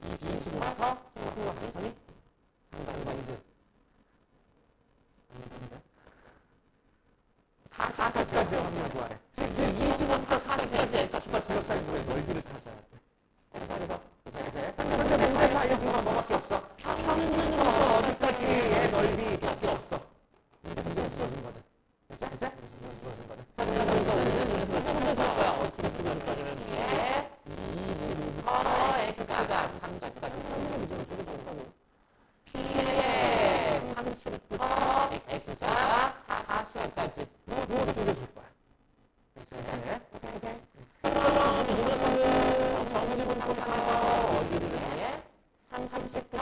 25부터 그 한선이 상관이지. 40까지 확률 구하래. 즉 25부터 40까지의 좌측과 지역 사이의 넓이를 찾아야 돼. 그래서 이제 현재 문제에서 알려준 건 뭐밖에 없어? 평균으로부터 어디까지의 넓이밖에 없어. 이제 문제가 주어진 거든. 그치? 자, 내가 보니까 오늘은 눈에서 조금 더 줄 거야. 어떻게 줄 거냐면 이게 25부터 x가 30까지 평균을 기준으로 쪼개주는 거고 p의 30부터 x가 40까지 요거를 쪼개줄 거야. 그치? 오케이. 자, 그러면 눈에서는 정리분포상에서 어디를 해? 30부터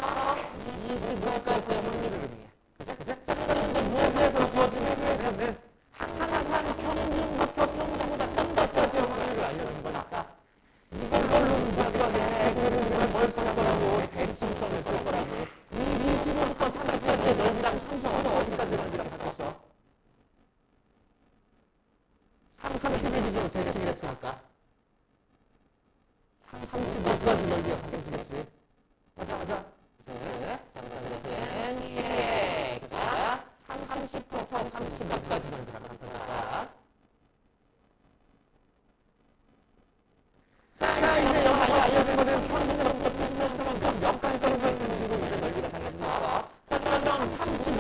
25까지의 확률을 의미해. 그치? 자, 그러면 무엇에서 주어지는 항상 평균부터 평균보다 딴다까지의 확률을 알려준 거니까 이걸로 무작위하게 그림을 벌써 거라고 대칭선을 쓸 거라고 25부터 30까지의 넓이랑 삼성은 어디까지 넓이랑 같았어? 30을 기준으로 대칭을 했으니까 35까지 넓이가 같아지겠지. 맞아. 네. 그래서 X가 30부터 30몇 가지 넓이랑 같다. 자, 이제 여기 알려준 거는 평균으로부터 평균만큼 몇 가지 떨어져 지금 이제 넓이가 달라진 거야. 자, 그러면 30은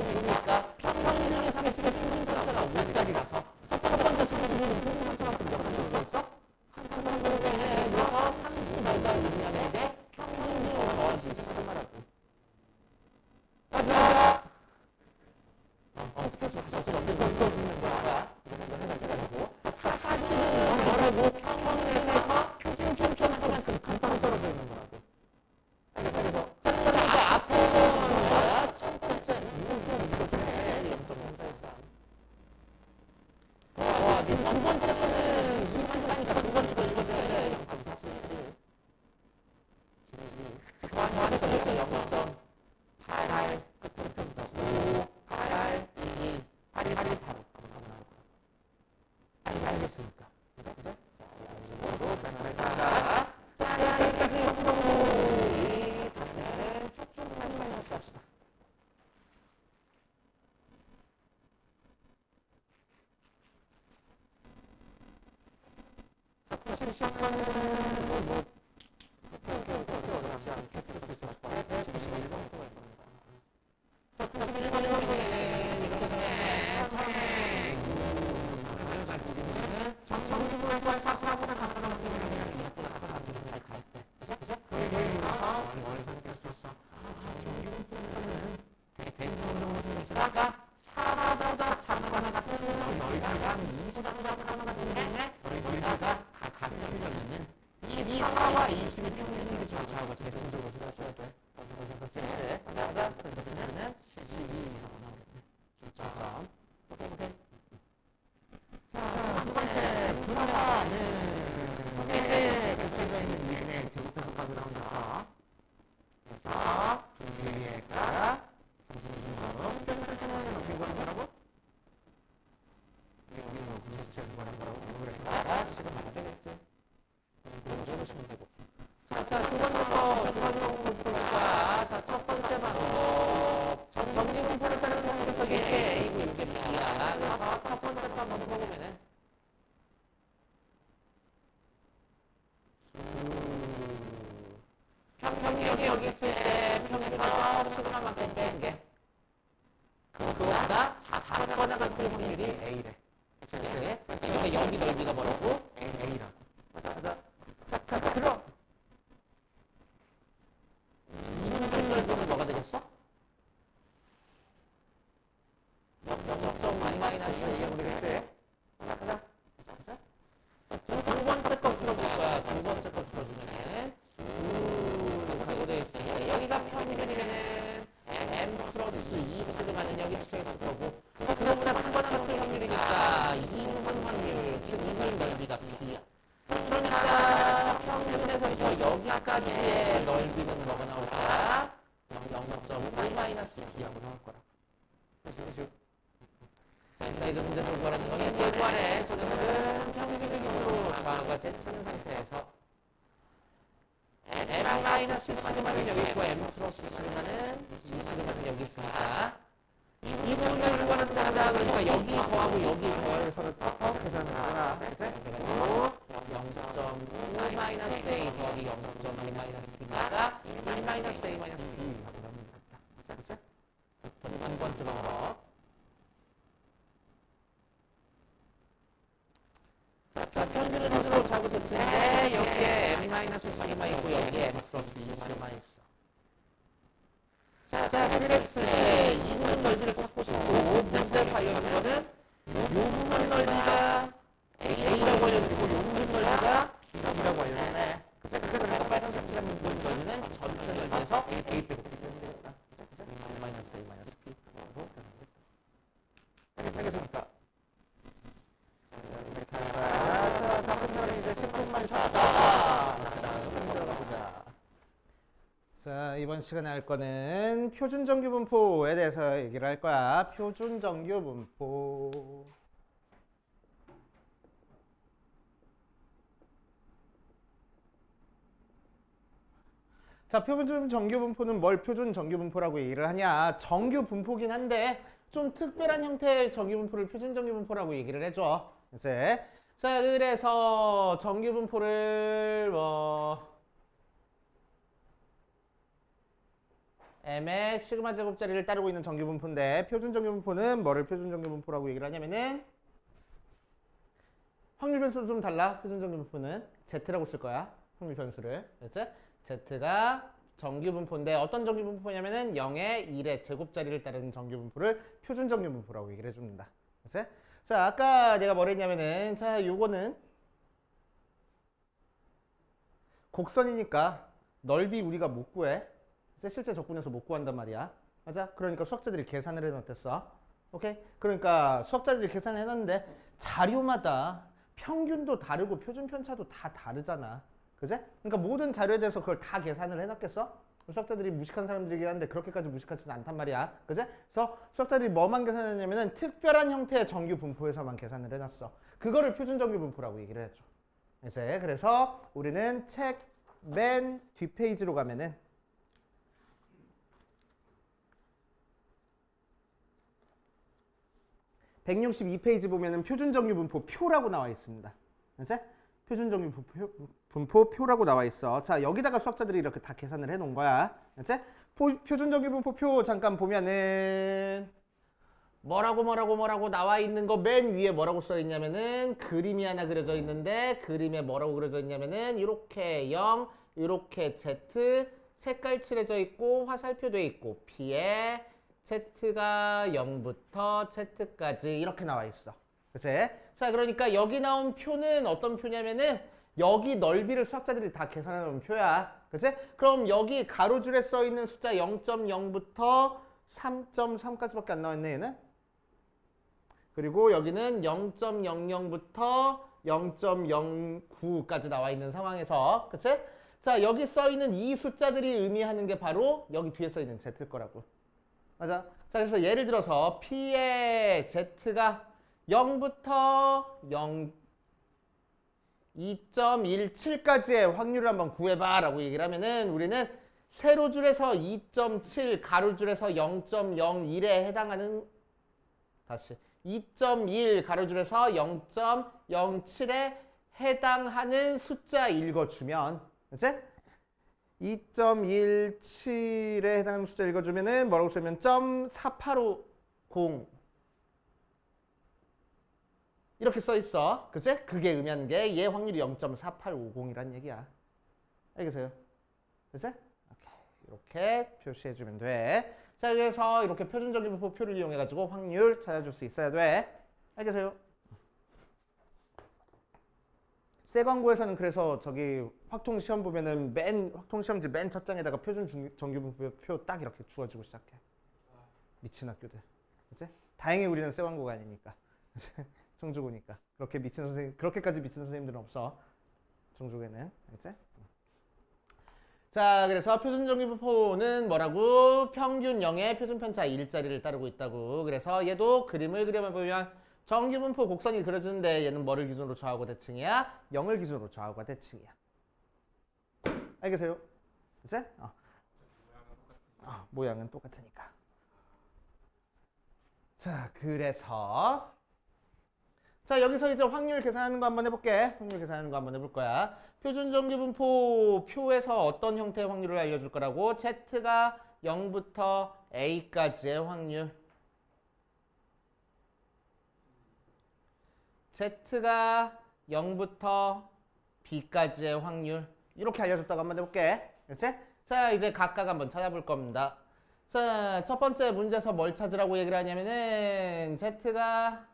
이거니까 평균의 30의 평균 전체가 5짜리라서 첫 번째 30은 평균 전체만큼 몇 가지 떨어졌어? 한 평균에 넣어서 30몇 가지 의미하는데 평균으로 넣어줄 수 있는 거라고. 맞아. 스케줄 하셨지? 어떻게 넣어주는 거야? 이거 해가지고. 자, 사실은 뭐라고? 평균에서 표준점만큼 간단히 떨어져 있는 거라고. 그래서 자, 이제 앞으로는 뭐야? 전체 이거 좀 해. 0.0413. 두 번째 거는 20이니까 두 번째 거 읽어줘야 0.47. 지금 안에 떨어져 0.88 끝으로 펴서 5 8 2 8 1 8 1 8 알겠습니까? 그죠? 자, 이쪽으로 변화했다가 자, 여기까지 이 다음에는 쭉쭉만 합시다. 자, 보시면 시험하는 뭐 어렵지 않게 풀수 있을 거예요. 121번 할 겁니다. 자, 121번에 이렇게 정규분에서 사보다 간단한 확률이라면 이것보다 간단한 확률을 가입해. 그죠? 뭘 선택할 수 있어? 정규분에서는 대칭으로 쓰다가 4보다 작거나 같은 넓이랑 20보다 작거나 같은 경우에 넓이가 같으려면은 이 4와 20의 평균을 좌우가 대칭적으로 쓰셔야 돼. 그렇지? 맞아. 그러면은 12라고 나오겠네. 숫자점. 오케이. 자, 두 번째 분화는 이게 겹쳐져 있는 이름의 제곱해석까지 나온다. 그래서 두 개의 값 무슨 평균을 높이 구하는 거라고? 여기 뭐 분수체 구하는 거라고? 그러니까 식은 하나 되겠지. 이거 적으시면 되고. 자, 두 번째 거 마지막으로 볼 거야. 자, 첫 번째 방법. 정리분포를 따르는 방식에서 이게 A고 이게 B야. 그래서 첫 번째 거 한번 보면은 평균이 여기 있을 때 평균에서 시그마만 뺀 게 그거보다 작거나 같은 확률이 A래. 그치? 이게 여기 넓이가 뭐라고? A라고. 맞아. 자, 그럼 이분들 넓이는 뭐가 되겠어? 0.1 마이너스 2가 되겠지? 맞아. 두 번째 거 풀어볼 거야. 두 번째 거 풀어주면은 이거 돼 있어. 여기가 평균이면은 m 플러스 2시그마는 여기 찍혀 있을 거고 그거보다 크거나 같은 확률이니까 이분 확률, 즉 이분 넓이가 B야. 그러니까 평균에서 여기까지의 넓이는 뭐가 나올까? 0.5 마이너스 B라고 나올 거라. 그죠? 자, 이제 문제에서 구하라는 건 얘 구하래. 저는 평균비율로 좌우가 제치는 상태에서 M 마이너스 시그마는 여기 있고 M 플러스 시그마는 이 시그마는 여기 있으니까 이 부분을 구하는 거다. 그러니까 여기 더하고 여기 더를 서로 계산을 하라. 그래서 0.5 마이너스 A 더하기 0.2 마이너스 B니까 1 마이너스 A 마이너스 B 하고 나면 되겠다. 그죠? 한 번째 방법. 자, 평균은 어디로 자고 대체인데 여기에 M 마이너스 시그마 있고 여기에 M 플러스 시그마 있어. 자, 그랬을 때 이 부분 넓이를 찾고 싶고 문제 관련된 거는 요 부분 넓이가 A라고 알려드리고 요 부분 넓이가 B라고 알려드리네. 그래서 빨간색 칠한 부분 넓이는 전체 넓이에서 A 빼고 B 빼면 되겠다. M 마이너스 A 마이너스 B 하고 알겠습니까? 자, 다른 사람이 이제 10분만 쉬었다. 다음 들어가보자. 자, 이번 시간에 할 거는 표준정규분포에 대해서 얘기를 할 거야. 표준정규분포. 자, 표준정규분포는 뭘 표준정규분포라고 얘기를 하냐? 정규분포긴 한데 좀 특별한 형태의 정규분포를 표준정규분포라고 얘기를 해줘. 이제 자, 그래서 정규분포를 m의 시그마 제곱자리를 따르고 있는 정규분포인데 표준정규분포는 뭐를 표준정규분포라고 얘기를 하냐면은 확률 변수도 좀 달라. 표준정규분포는 z라고 쓸 거야. 확률 변수를. 그렇지? z가 정규분포인데 어떤 정규분포냐면은 0의 1의 제곱자리를 따르는 정규분포를 표준정규분포라고 얘기를 해줍니다. 그렇지? 자, 아까 내가 뭘 했냐면은 자, 요거는 곡선이니까 넓이 우리가 못 구해. 실제 적분에서 못 구한단 말이야. 맞아? 그러니까 수학자들이 계산을 해놨댔어. 오케이? 그러니까 수학자들이 계산을 해놨는데 자료마다 평균도 다르고 표준 편차도 다 다르잖아. 그제? 그러니까 모든 자료에 대해서 그걸 다 계산을 해놨겠어? 수학자들이 무식한 사람들이긴 한데 그렇게까지 무식하지는 않단 말이야. 그제? 그래서 수학자들이 뭐만 계산했냐면은 특별한 형태의 정규 분포에서만 계산을 해놨어. 그거를 표준 정규 분포라고 얘기를 해줘. 이제 그래서 우리는 책 맨 뒷페이지로 가면은 162페이지 보면은 표준정규분포 표라고 나와 있습니다. 이제 표준정규분포 표라고 나와 있어. 자, 여기다가 수학자들이 이렇게 다 계산을 해 놓은 거야. 이제 표준정규분포 표 잠깐 보면은 뭐라고 나와 있는 거 맨 위에 뭐라고 써 있냐면은 그림이 하나 그려져 있는데 그림에 뭐라고 그려져 있냐면은 이렇게 0, 이렇게 Z 색깔 칠해져 있고 화살표 돼 있고 P에 Z가 0부터 Z까지 이렇게 나와 있어. 그치? 자, 그러니까 여기 나온 표는 어떤 표냐면은 여기 넓이를 수학자들이 다 계산해 놓은 표야. 그치? 그럼 여기 가로줄에 써 있는 숫자 0.0부터 3.3까지밖에 안 나와 있네, 얘는. 그리고 여기는 0.00부터 0.09까지 나와 있는 상황에서, 그치? 자, 여기 써 있는 이 숫자들이 의미하는 게 바로 여기 뒤에 써 있는 Z일 거라고. 맞아. 자, 그래서 예를 들어서 P의 Z가 0부터 2.17까지의 확률을 한번 구해봐 라고 얘기를 하면은 우리는 세로줄에서 2.7, 가로줄에서 0.01에 해당하는 2.1 가로줄에서 0.07에 해당하는 숫자 읽어주면, 그치? 2.17에 해당하는 숫자 읽어주면은 뭐라고 쓰면 0.4850 이렇게 써 있어. 그치? 그게 의미하는 게 얘 확률이 0.4850이란 얘기야. 알겠어요? 그치? 오케이. 이렇게 표시해주면 돼. 자, 그래서 이렇게 표준적인 표를 이용해가지고 확률 찾아줄 수 있어야 돼. 알겠어요? 새 광고에서는 그래서 저기 확통 시험 보면은 확통 시험지 맨 첫 장에다가 표준 정규분포 딱 이렇게 주어지고 시작해. 미친 학교들. 그치? 다행히 우리는 새 광고가 아니니까. 청주고니까. 그렇게까지 미친 선생님들은 없어. 청주에는. 그치? 자, 그래서 표준정규분포는 뭐라고? 평균 0의 표준편차 일자리를 따르고 있다고. 그래서 얘도 그림을 그려보면 정규분포 곡선이 그려지는데 얘는 뭐를 기준으로 좌우가 대칭이야? 0을 기준으로 좌우가 대칭이야. 알겠어요? 그치? 모양은 똑같으니까. 자, 그래서 자, 여기서 이제 확률 계산하는 거 한번 해볼게. 확률 계산하는 거 한번 해볼 거야. 표준정규분포 표에서 어떤 형태의 확률을 알려줄 거라고? Z가 0부터 A까지의 확률. Z가 0부터 B까지의 확률. 이렇게 알려줬다고 한번 해볼게. 그렇지? 자, 이제 각각 한번 찾아볼 겁니다. 자, 첫 번째 문제에서 뭘 찾으라고 얘기를 하냐면은 Z가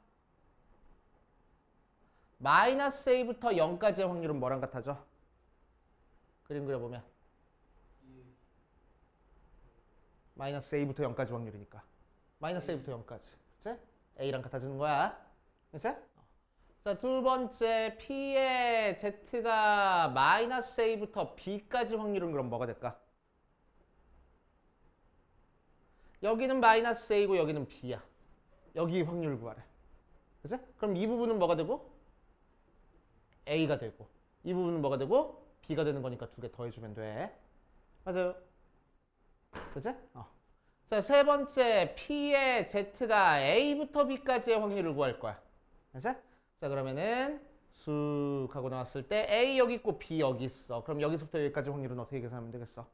마이너스 A부터 0까지의 확률은 뭐랑 같아져? 그림 그려보면 마이너스 A부터 0까지 확률이니까 마이너스 A부터 0까지 그치? A랑 같아지는 거야 그치? 자, 두 번째 P의 Z가 마이너스 A부터 B까지 확률은 그럼 뭐가 될까? 여기는 마이너스 A고 여기는 B야. 여기 확률 구하래. 그치? 그럼 이 부분은 뭐가 되고? A가 되고 이 부분은 뭐가 되고? B가 되는 거니까 두 개 더해주면 돼. 맞아요. 그치? 자, 세 번째 P의 Z가 A부터 B까지의 확률을 구할 거야. 그치? 자, 그러면은 쑥 하고 나왔을 때 A 여기 있고 B 여기 있어. 그럼 여기서부터 여기까지 확률은 어떻게 계산하면 되겠어?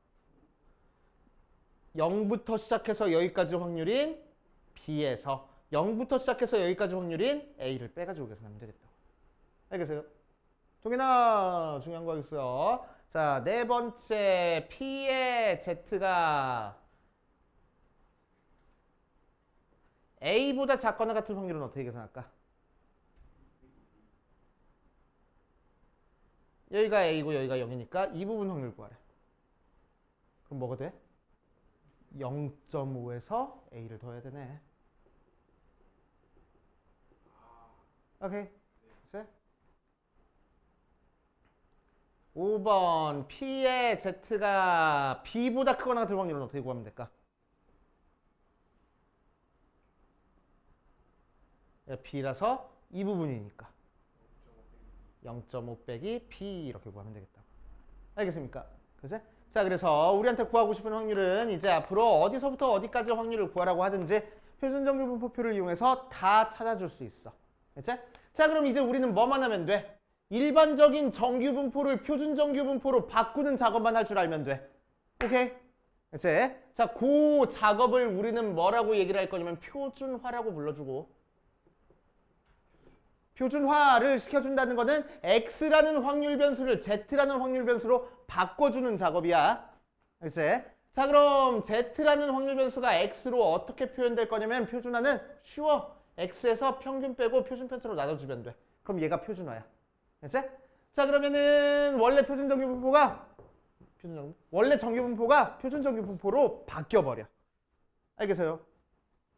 0부터 시작해서 여기까지 확률인 B에서 0부터 시작해서 여기까지 확률인 A를 빼가지고 계산하면 되겠다. 알겠어요? 동현아, 중요한 거 있어요. 자, 네 번째 P의 Z가 A보다 작거나 같은 확률은 어떻게 계산할까? 여기가 A고 여기가 0이니까 이 부분 확률 구하래. 그럼 뭐가 돼? 0.5에서 A를 더해야 되네. 오케이. 셋. 5번 P의 Z가 B보다 크거나 같은 확률은 어떻게 구하면 될까? B라서 이 부분이니까 0.5 빼기 B 이렇게 구하면 되겠다. 알겠습니까? 그치? 자, 그래서 우리한테 구하고 싶은 확률은 이제 앞으로 어디서부터 어디까지 확률을 구하라고 하든지 표준정규분포표를 이용해서 다 찾아줄 수 있어. 그치? 자, 그럼 이제 우리는 뭐만 하면 돼? 일반적인 정규분포를 표준정규분포로 바꾸는 작업만 할 줄 알면 돼. 오케이? 그치? 자, 그 작업을 우리는 뭐라고 얘기를 할 거냐면 표준화라고 불러주고, 표준화를 시켜준다는 거는 X라는 확률 변수를 Z라는 확률 변수로 바꿔주는 작업이야. 그치? 자, 그럼 Z라는 확률 변수가 X로 어떻게 표현될 거냐면 표준화는 쉬워. X에서 평균 빼고 표준 편차로 나눠주면 돼. 그럼 얘가 표준화야. 그치? 자, 그러면은 원래 원래 정규분포가 표준정규분포로 바뀌어버려. 알겠어요?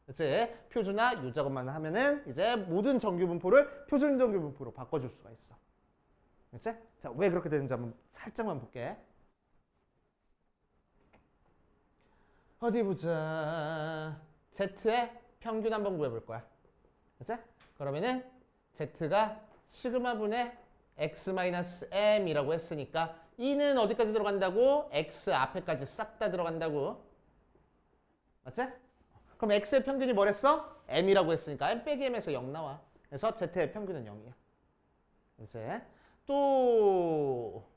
그치? 표준화 요 작업만 하면은 이제 모든 정규분포를 표준정규분포로 바꿔줄 수가 있어. 그치? 자, 왜 그렇게 되는지 한번 살짝만 볼게. 어디 보자. Z의 평균 한번 구해볼 거야. 그치? 그러면은 Z가 시그마분의 X-M이라고 했으니까 E는 어디까지 들어간다고? X 앞에까지 싹 다 들어간다고. 맞지? 그럼 X의 평균이 뭐랬어? M이라고 했으니까 M 빼기 M에서 0 나와. 그래서 Z의 평균은 0이야. 이제 또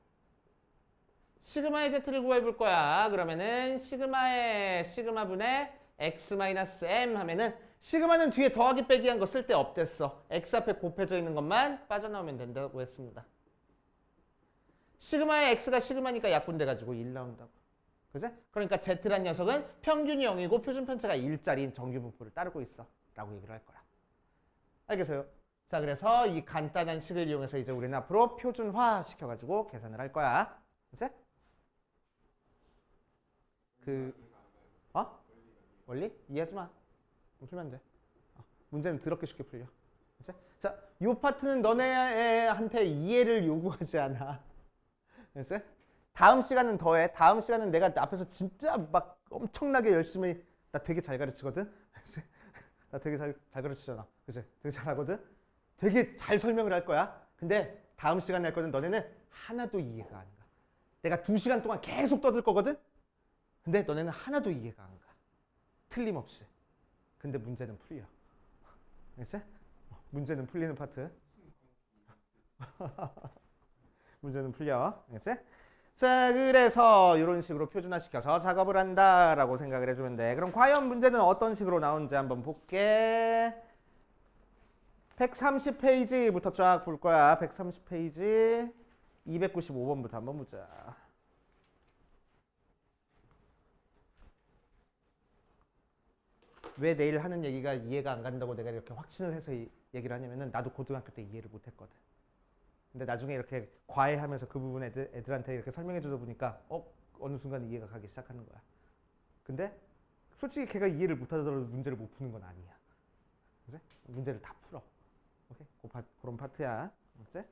시그마의 Z를 구해볼 거야. 그러면은 시그마의 시그마분의 X-M 하면은 시그마는 뒤에 더하기 빼기 한 거 쓸 데 없댔어. X 앞에 곱해져 있는 것만 빠져나오면 된다고 했습니다. 시그마의 X가 시그마니까 약분돼가지고 1 나온다고. 그지? 그러니까 Z란 녀석은 평균이 0이고 표준편차가 1짜리인 정규분포를 따르고 있어. 라고 얘기를 할 거야. 알겠어요? 자, 그래서 이 간단한 식을 이용해서 이제 우리는 앞으로 표준화 시켜가지고 계산을 할 거야. 그치? 원리? 이해하지 마. 풀면 돼. 문제는 더럽게 쉽게 풀려. 그치? 자, 요 파트는 너네한테 이해를 요구하지 않아. 그치? 다음 시간은 더해. 다음 시간은 내가 앞에서 진짜 막 엄청나게 열심히 나 되게 잘 가르치거든. 나 되게 잘 가르치잖아. 그치? 되게 잘하거든. 되게 잘 설명을 할 거야. 근데 다음 시간에 할 거는 너네는 하나도 이해가 안 가. 내가 2시간 동안 계속 떠들 거거든. 근데 너네는 하나도 이해가 안 가. 틀림없이. 근데 문제는 풀려. 알겠지? 문제는 풀리는 파트. 문제는 풀려. 알겠지? 자, 그래서 이런 식으로 표준화시켜서 작업을 한다라고 생각을 해주면 돼. 그럼 과연 문제는 어떤 식으로 나오는지 한번 볼게. 130페이지부터 쫙 볼 거야. 130페이지 295번부터 한번 보자. 왜 내일 하는 얘기가 이해가 안 간다고 내가 이렇게 확신을 해서 얘기를 하냐면은 나도 고등학교 때 이해를 못 했거든. 근데 나중에 이렇게 과외하면서 그 부분 애들한테 이렇게 설명해 주다 보니까 어느 순간 이해가 가기 시작하는 거야. 근데 솔직히 걔가 이해를 못 하더라도 문제를 못 푸는 건 아니야. 그치? 문제를 다 풀어. 오케이? 그런 파트야. 그치?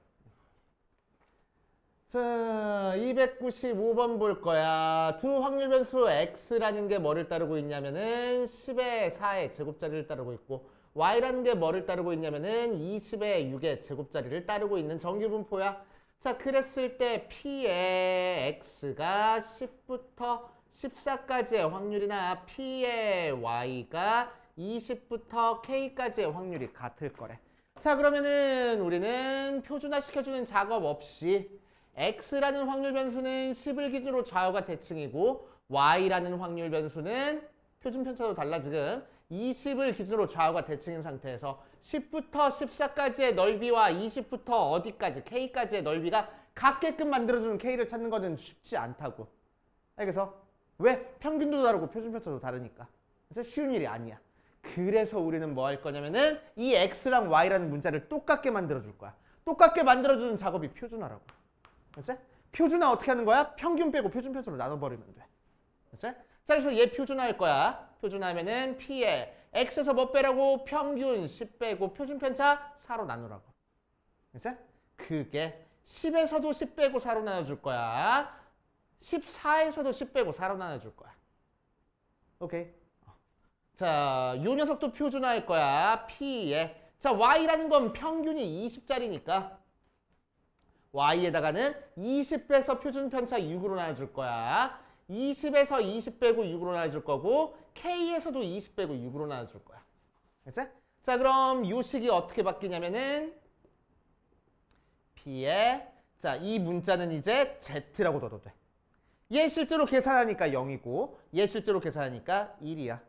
자, 295번 볼 거야. 두 확률 변수 x라는 게 뭐를 따르고 있냐면은 10의 4의 제곱자리를 따르고 있고 y라는 게 뭐를 따르고 있냐면은 20의 6의 제곱자리를 따르고 있는 정규분포야. 자, 그랬을 때 p의 x가 10부터 14까지의 확률이나 p의 y가 20부터 k까지의 확률이 같을 거래. 자, 그러면은 우리는 표준화 시켜주는 작업 없이 x라는 확률 변수는 10을 기준으로 좌우가 대칭이고 y라는 확률 변수는 표준 편차도 달라 지금 20을 기준으로 좌우가 대칭인 상태에서 10부터 14까지의 넓이와 20부터 어디까지 k까지의 넓이가 같게끔 만들어주는 k를 찾는 거는 쉽지 않다고. 그래서 왜? 평균도 다르고 표준 편차도 다르니까. 그래서 쉬운 일이 아니야. 그래서 우리는 뭐 할 거냐면은 이 x랑 y라는 문자를 똑같게 만들어줄 거야. 똑같게 만들어주는 작업이 표준화라고. 그치? 표준화 어떻게 하는 거야? 평균 빼고 표준 편차로 나눠버리면 돼. 그치? 자, 그래서 얘 표준화할 거야. 표준화하면은 p에 x에서 뭐 빼라고? 평균 10 빼고 표준 편차 4로 나누라고. 그치? 그게 10에서도 10 빼고 4로 나눠줄 거야. 14에서도 10 빼고 4로 나눠줄 거야. 오케이. 자, 요 녀석도 표준화할 거야. p에. 자, y라는 건 평균이 20짜리니까 y에다가는 20 빼서 표준 편차 6으로 나눠줄 거야. 20에서 20 빼고 6으로 나눠줄 거고 k에서도 20 빼고 6으로 나눠줄 거야. 그치? 자, 그럼 요 식이 어떻게 바뀌냐면은 p에 자, 이 문자는 이제 z라고 둬도 돼. 얘 실제로 계산하니까 0이고 얘 실제로 계산하니까 1이야.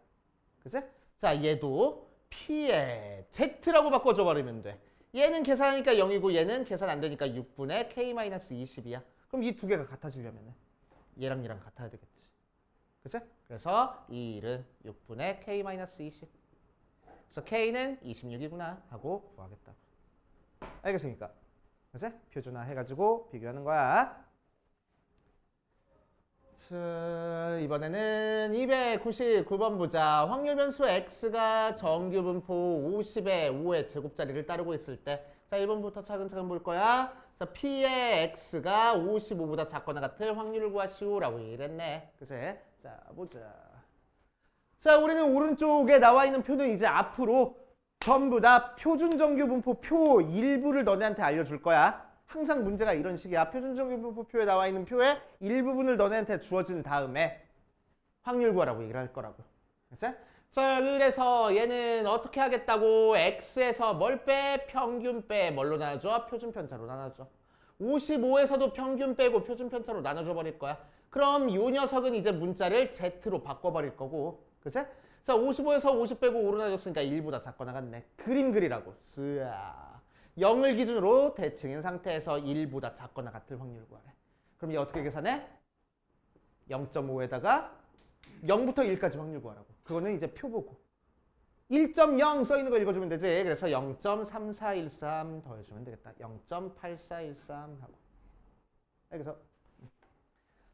그치? 자, 얘도 p에 z라고 바꿔줘 버리면 돼. 얘는 계산하니까 0이고 얘는 계산 안 되니까 6분의 k-20이야. 그럼 이 두 개가 같아지려면 얘랑 얘랑 같아야 되겠지. 그치? 그래서 이 1은 6분의 k-20. 그래서 k는 26이구나 하고 구하겠다고. 알겠습니까? 그치? 표준화 해가지고 비교하는 거야. 자, 이번에는 299번 보자. 확률 변수 x가 정규 분포 50의 5의 제곱자리를 따르고 있을 때 자, 1번부터 차근차근 볼 거야. 자, p의 x가 55보다 작거나 같을 확률을 구하시오라고 이랬네. 그치? 자, 보자. 자, 우리는 오른쪽에 나와 있는 표는 이제 앞으로 전부 다 표준 정규 분포 표 일부를 너네한테 알려줄 거야. 항상 문제가 이런 식이야. 표준 정규 분포표에 나와 있는 표의 일부분을 너네한테 주어진 다음에 확률 구하라고 얘기를 할 거라고. 그치? 자, 그래서 얘는 어떻게 하겠다고? x에서 뭘 빼? 평균 빼. 뭘로 나눠줘? 표준 편차로 나눠줘. 55에서도 평균 빼고 표준 편차로 나눠줘 버릴 거야. 그럼 이 녀석은 이제 문자를 z로 바꿔버릴 거고. 그치? 자, 55에서 50 빼고 5로 나눠줬으니까 1보다 작거나 같네. 그림 그리라고. 쓰아. 0을 기준으로 대칭인 상태에서 1보다 작거나 같을 확률을 구하래. 그럼 얘 어떻게 계산해? 0.5에다가 0부터 1까지 확률 구하라고. 그거는 이제 표 보고. 1.0 써있는 거 읽어주면 되지. 그래서 0.3413 더해주면 되겠다. 0.8413 하고. 그래서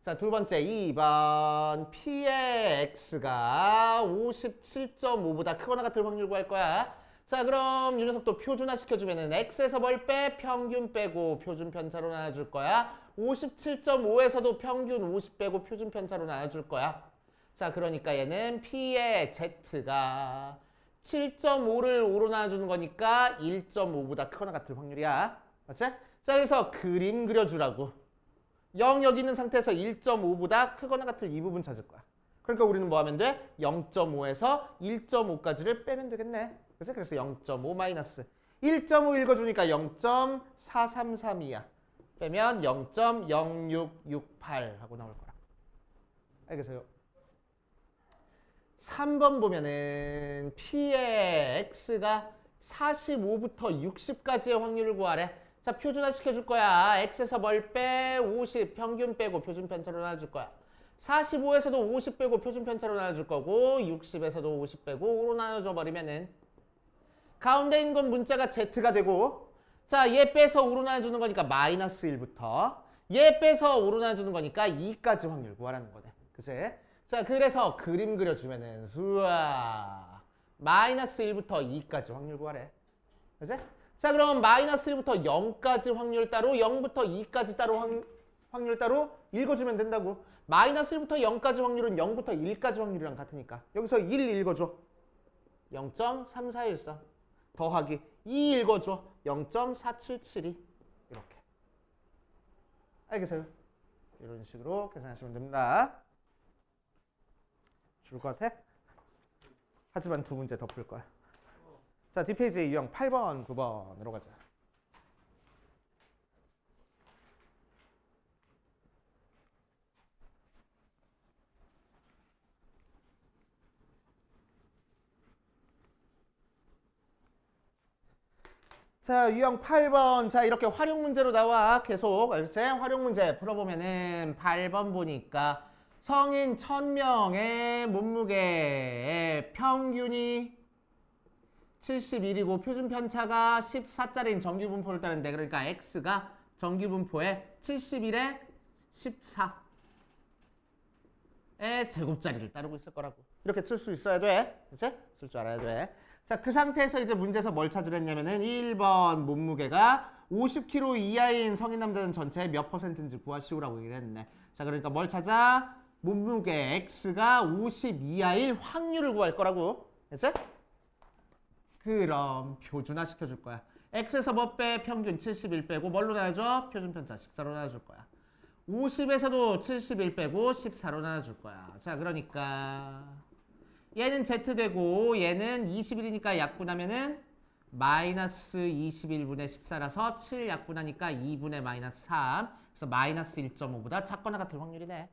자, 두 번째 2번 p의 x가 57.5보다 크거나 같을 확률 구할 거야. 자, 그럼 이 녀석도 표준화 시켜주면은 x에서 뭘 빼? 평균 빼고 표준 편차로 나눠줄 거야. 57.5에서도 평균 50 빼고 표준 편차로 나눠줄 거야. 자, 그러니까 얘는 P의 Z가 7.5를 5로 나눠주는 거니까 1.5보다 크거나 같을 확률이야. 맞지? 자, 그래서 그림 그려주라고. 0 여기 있는 상태에서 1.5보다 크거나 같을 이 부분 찾을 거야. 그러니까 우리는 뭐 하면 돼? 0.5에서 1.5까지를 빼면 되겠네. 그래서 0.5 마이너스 1.5 읽어주니까 0.433이야. 빼면 0.0668 하고 나올 거야. 알겠어요? 3번 보면은 P의 X가 45부터 60까지의 확률을 구하래. 자, 표준화 시켜줄 거야. X에서 뭘 빼? 50 평균 빼고 표준 편차로 나눠줄 거야. 45에서도 50 빼고 표준 편차로 나눠줄 거고 60에서도 50 빼고 5로 나눠줘 버리면은 가운데 있는 건 문자가 Z가 되고 자, 얘 빼서 5로 나눠주는 거니까 마이너스 1부터 얘 빼서 5로 나눠주는 거니까 2까지 확률 구하라는 거네. 그치? 자, 그래서 그림 그려주면은 우와 마이너스 1부터 2까지 확률 구하래. 그치? 자, 그럼 마이너스 1부터 0까지 확률 따로 0부터 2까지 따로 확률 따로 읽어주면 된다고. 마이너스 1부터 0까지 확률은 0부터 1까지 확률이랑 같으니까 여기서 1 읽어줘. 0.3413 더하기 2 읽어줘. 0.4772 이렇게. 알겠어요? 이런 식으로 계산하시면 됩니다. 줄 것 같아? 하지만 두 문제 더 풀 거야. 자, 뒷페이지에 유형 8번, 9번으로 가자. 자, 유형 8번. 자, 이렇게 활용 문제로 나와. 계속. 알겠지? 활용 문제 풀어보면은 8번 보니까 성인 1000명의 몸무게의 평균이 71이고 표준 편차가 14짜리인 정규 분포를 따르는데 그러니까 x가 정규 분포의 71에 14의 제곱자리를 따르고 있을 거라고. 이렇게 쓸 수 있어야 돼. 그치? 쓸 줄 알아야 돼. 자, 그 상태에서 이제 문제에서 뭘 찾으랬냐면은 1번 몸무게가 50kg 이하인 성인 남자는 전체의 몇 %인지 구하시오라고 얘기를 했네. 자, 그러니까 뭘 찾아? 몸무게 x가 50 이하일 확률을 구할 거라고. 그치? 그럼 표준화 시켜줄 거야. x에서 뭐 빼? 평균 71 빼고 뭘로 나눠줘? 표준 편차 14로 나눠줄 거야. 50에서도 71 빼고 14로 나눠줄 거야. 자, 그러니까 얘는 z 되고 얘는 21이니까 약분하면은 마이너스 21분의 14라서 7 약분하니까 2분의 마이너스 3. 그래서 마이너스 1.5보다 작거나 같을 확률이네.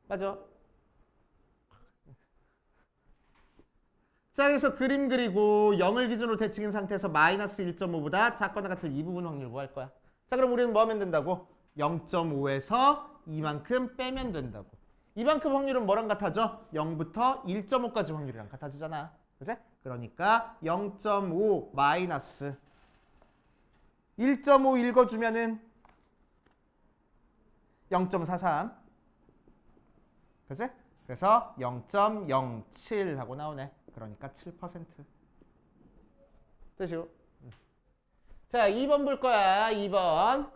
맞아? 자, 그래서 그림 그리고 0을 기준으로 대칭인 상태에서 마이너스 1.5보다 작거나 같은 이 부분 확률 구할 거야. 자, 그럼 우리는 뭐 하면 된다고? 0.5에서 이만큼 빼면 된다고. 이만큼 확률은 뭐랑 같아져? 0부터 1.5까지 확률이랑 같아지잖아. 그치? 그러니까 0.5 마이너스 1.5 읽어주면은 0.43. 그치? 그래서 0.07 하고 나오네. 그러니까 7%. 되죠? 자, 2번 볼 거야. 2번.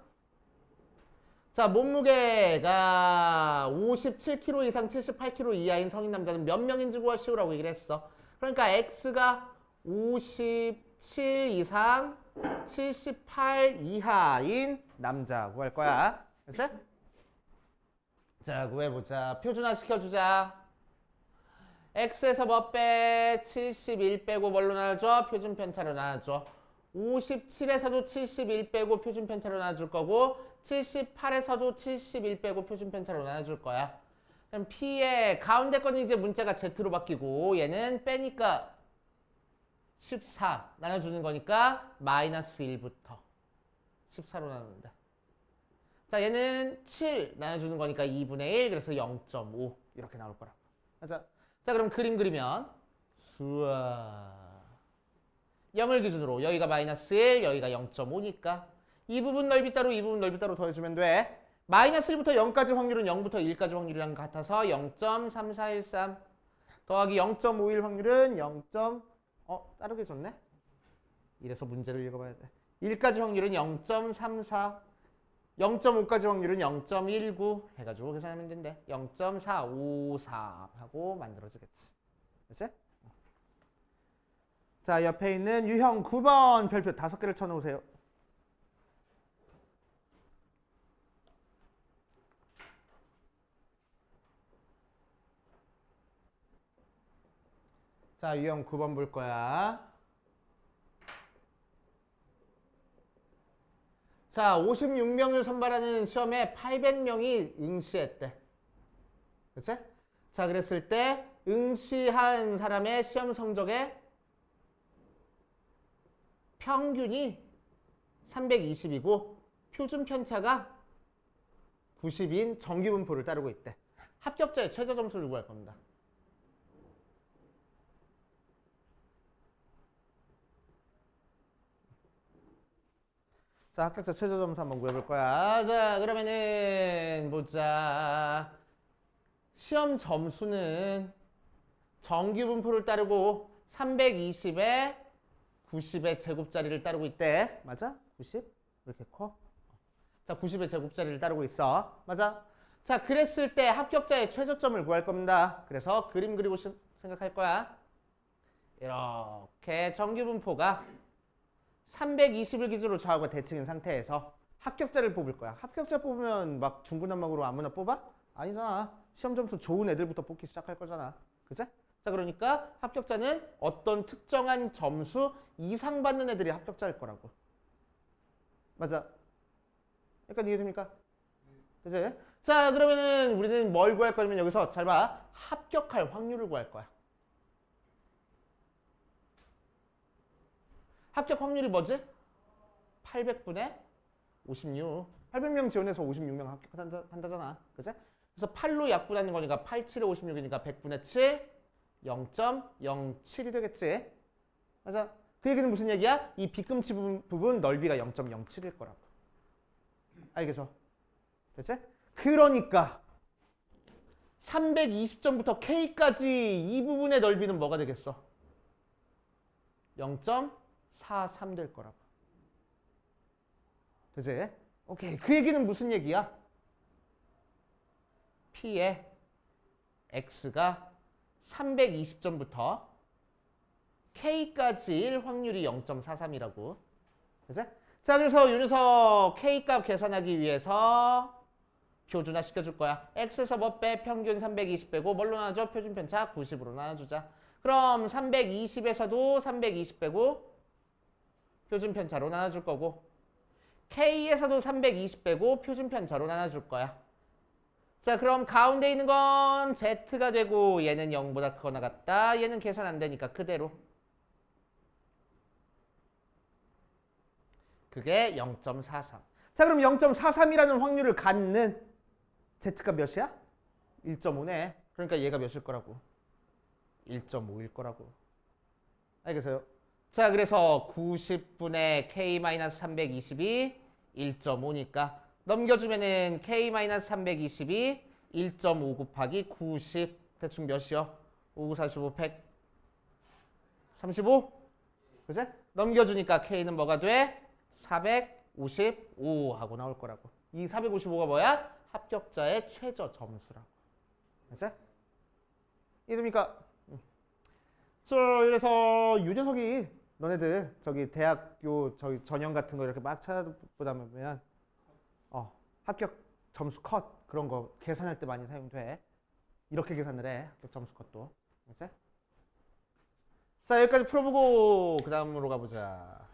자, 몸무게가 57kg 이상 78kg 이하인 성인 남자는 몇 명인지 구하시오라고 얘기를 했어. 그러니까 x가 57 이상 78 이하인 남자 구할 거야. 됐어? 자, 구해보자. 표준화 시켜주자. x에서 뭐 빼? 71 빼고 뭘로 나눠줘? 표준 편차로 나눠줘. 57에서도 71 빼고 표준 편차로 나눠줄 거고 78에서도 71 빼고 표준 편차로 나눠줄 거야. 그럼 P의 가운데 거는 이제 문자가 Z로 바뀌고 얘는 빼니까 14 나눠주는 거니까 마이너스 1부터 14로 나누는다. 자, 얘는 7 나눠주는 거니까 2분의 1 그래서 0.5 이렇게 나올 거라고. 자, 그럼 그림 그리면 수아 0을 기준으로 여기가 마이너스 1 여기가 0.5니까 이 부분 넓이 따로 이 부분 넓이 따로 더해주면 돼. 마이너스 1부터 0까지 확률은 0부터 1까지 확률이랑 같아서 0.3413 더하기 0.51 확률은 0. 따르게 줬네? 이래서 문제를 읽어봐야 돼. 1까지 확률은 0.34, 0.5까지 확률은 0.19 해가지고 계산하면 된대. 0.453 하고 만들어지겠지. 그치? 자, 옆에 있는 유형 9번 별표 5개를 쳐놓으세요. 자, 유형 9번 볼 거야. 자, 56명을 선발하는 시험에 800명이 응시했대. 그치? 자, 그랬을 때 응시한 사람의 시험 성적의 평균이 320이고 표준 편차가 90인 정기분포를 따르고 있대. 합격자의 최저 점수를 구할 겁니다. 자, 합격자 최저 점수 한번 구해볼 거야. 자, 그러면은 보자. 시험 점수는 정기분포를 따르고 320에 90의 제곱자리를 따르고 있대. 맞아? 90? 왜 이렇게 커? 자, 90의 제곱자리를 따르고 있어. 맞아? 자, 그랬을 때 합격자의 최저점을 구할 겁니다. 그래서 그림 그리고 생각할 거야. 이렇게 정기분포가 320을 기준으로 저하고 대칭인 상태에서 합격자를 뽑을 거야. 합격자 뽑으면 막 중구난방으로 아무나 뽑아? 아니잖아. 시험 점수 좋은 애들부터 뽑기 시작할 거잖아. 그치? 자, 그러니까 합격자는 어떤 특정한 점수 이상 받는 애들이 합격자일 거라고. 맞아? 약간 이해됩니까? 그치? 자, 그러면은 우리는 뭘 구할 거냐면 여기서 잘 봐. 합격할 확률을 구할 거야. 합격 확률이 뭐지? 800분의 56. 800명 지원해서 56명 합격한다잖아. 그치? 그래서 8로 약분하는 거니까 8, 7에 56이니까 100분의 7, 0.07이 되겠지. 맞아? 그 얘기는 무슨 얘기야? 이 빗금치 부분 넓이가 0.07일 거라고. 알겠어? 됐지? 그러니까 320점부터 K까지 이 부분의 넓이는 뭐가 되겠어? 0.43 될 거라고. 되지? 오케이. 그 얘기는 무슨 얘기야? P의 X가 320점부터 K까지일 확률이 0.43이라고. 그치? 자, 그래서 이 녀석 K값 계산하기 위해서 표준화 시켜줄 거야. X에서 뭐 빼? 평균 320 빼고 뭘로 나눠줘? 표준편차 90으로 나눠주자. 그럼 320에서도 320 빼고 표준편차로 나눠줄 거고 K에서도 320 빼고 표준편차로 나눠줄 거야. 자, 그럼 가운데 있는 건 Z가 되고 얘는 0보다 크거나 같다. 얘는 계산 안 되니까 그대로. 그게 0.43. 자, 그럼 0.43이라는 확률을 갖는 Z가 몇이야? 1.5네. 그러니까 얘가 몇일 거라고? 1.5일 거라고. 알겠어요? 자, 그래서 90분의 K-320이 1.5니까 넘겨주면은 K-320이 1.5 곱하기 90 대충 몇이요? 5, 9, 45, 100 35? 그치? 넘겨주니까 K는 뭐가 돼? 455 하고 나올 거라고. 이 455가 뭐야? 합격자의 최저 점수라고. 그치? 이해됩니까? 그래서 유 녀석이 너네들 저기 대학교 저기 전형 같은 거 이렇게 막 찾아보다 보면 합격 점수 컷 그런 거 계산할 때 많이 사용돼. 이렇게 계산을 해. 합격 점수 컷도. 알겠지? 자, 여기까지 풀어보고 그 다음으로 가보자.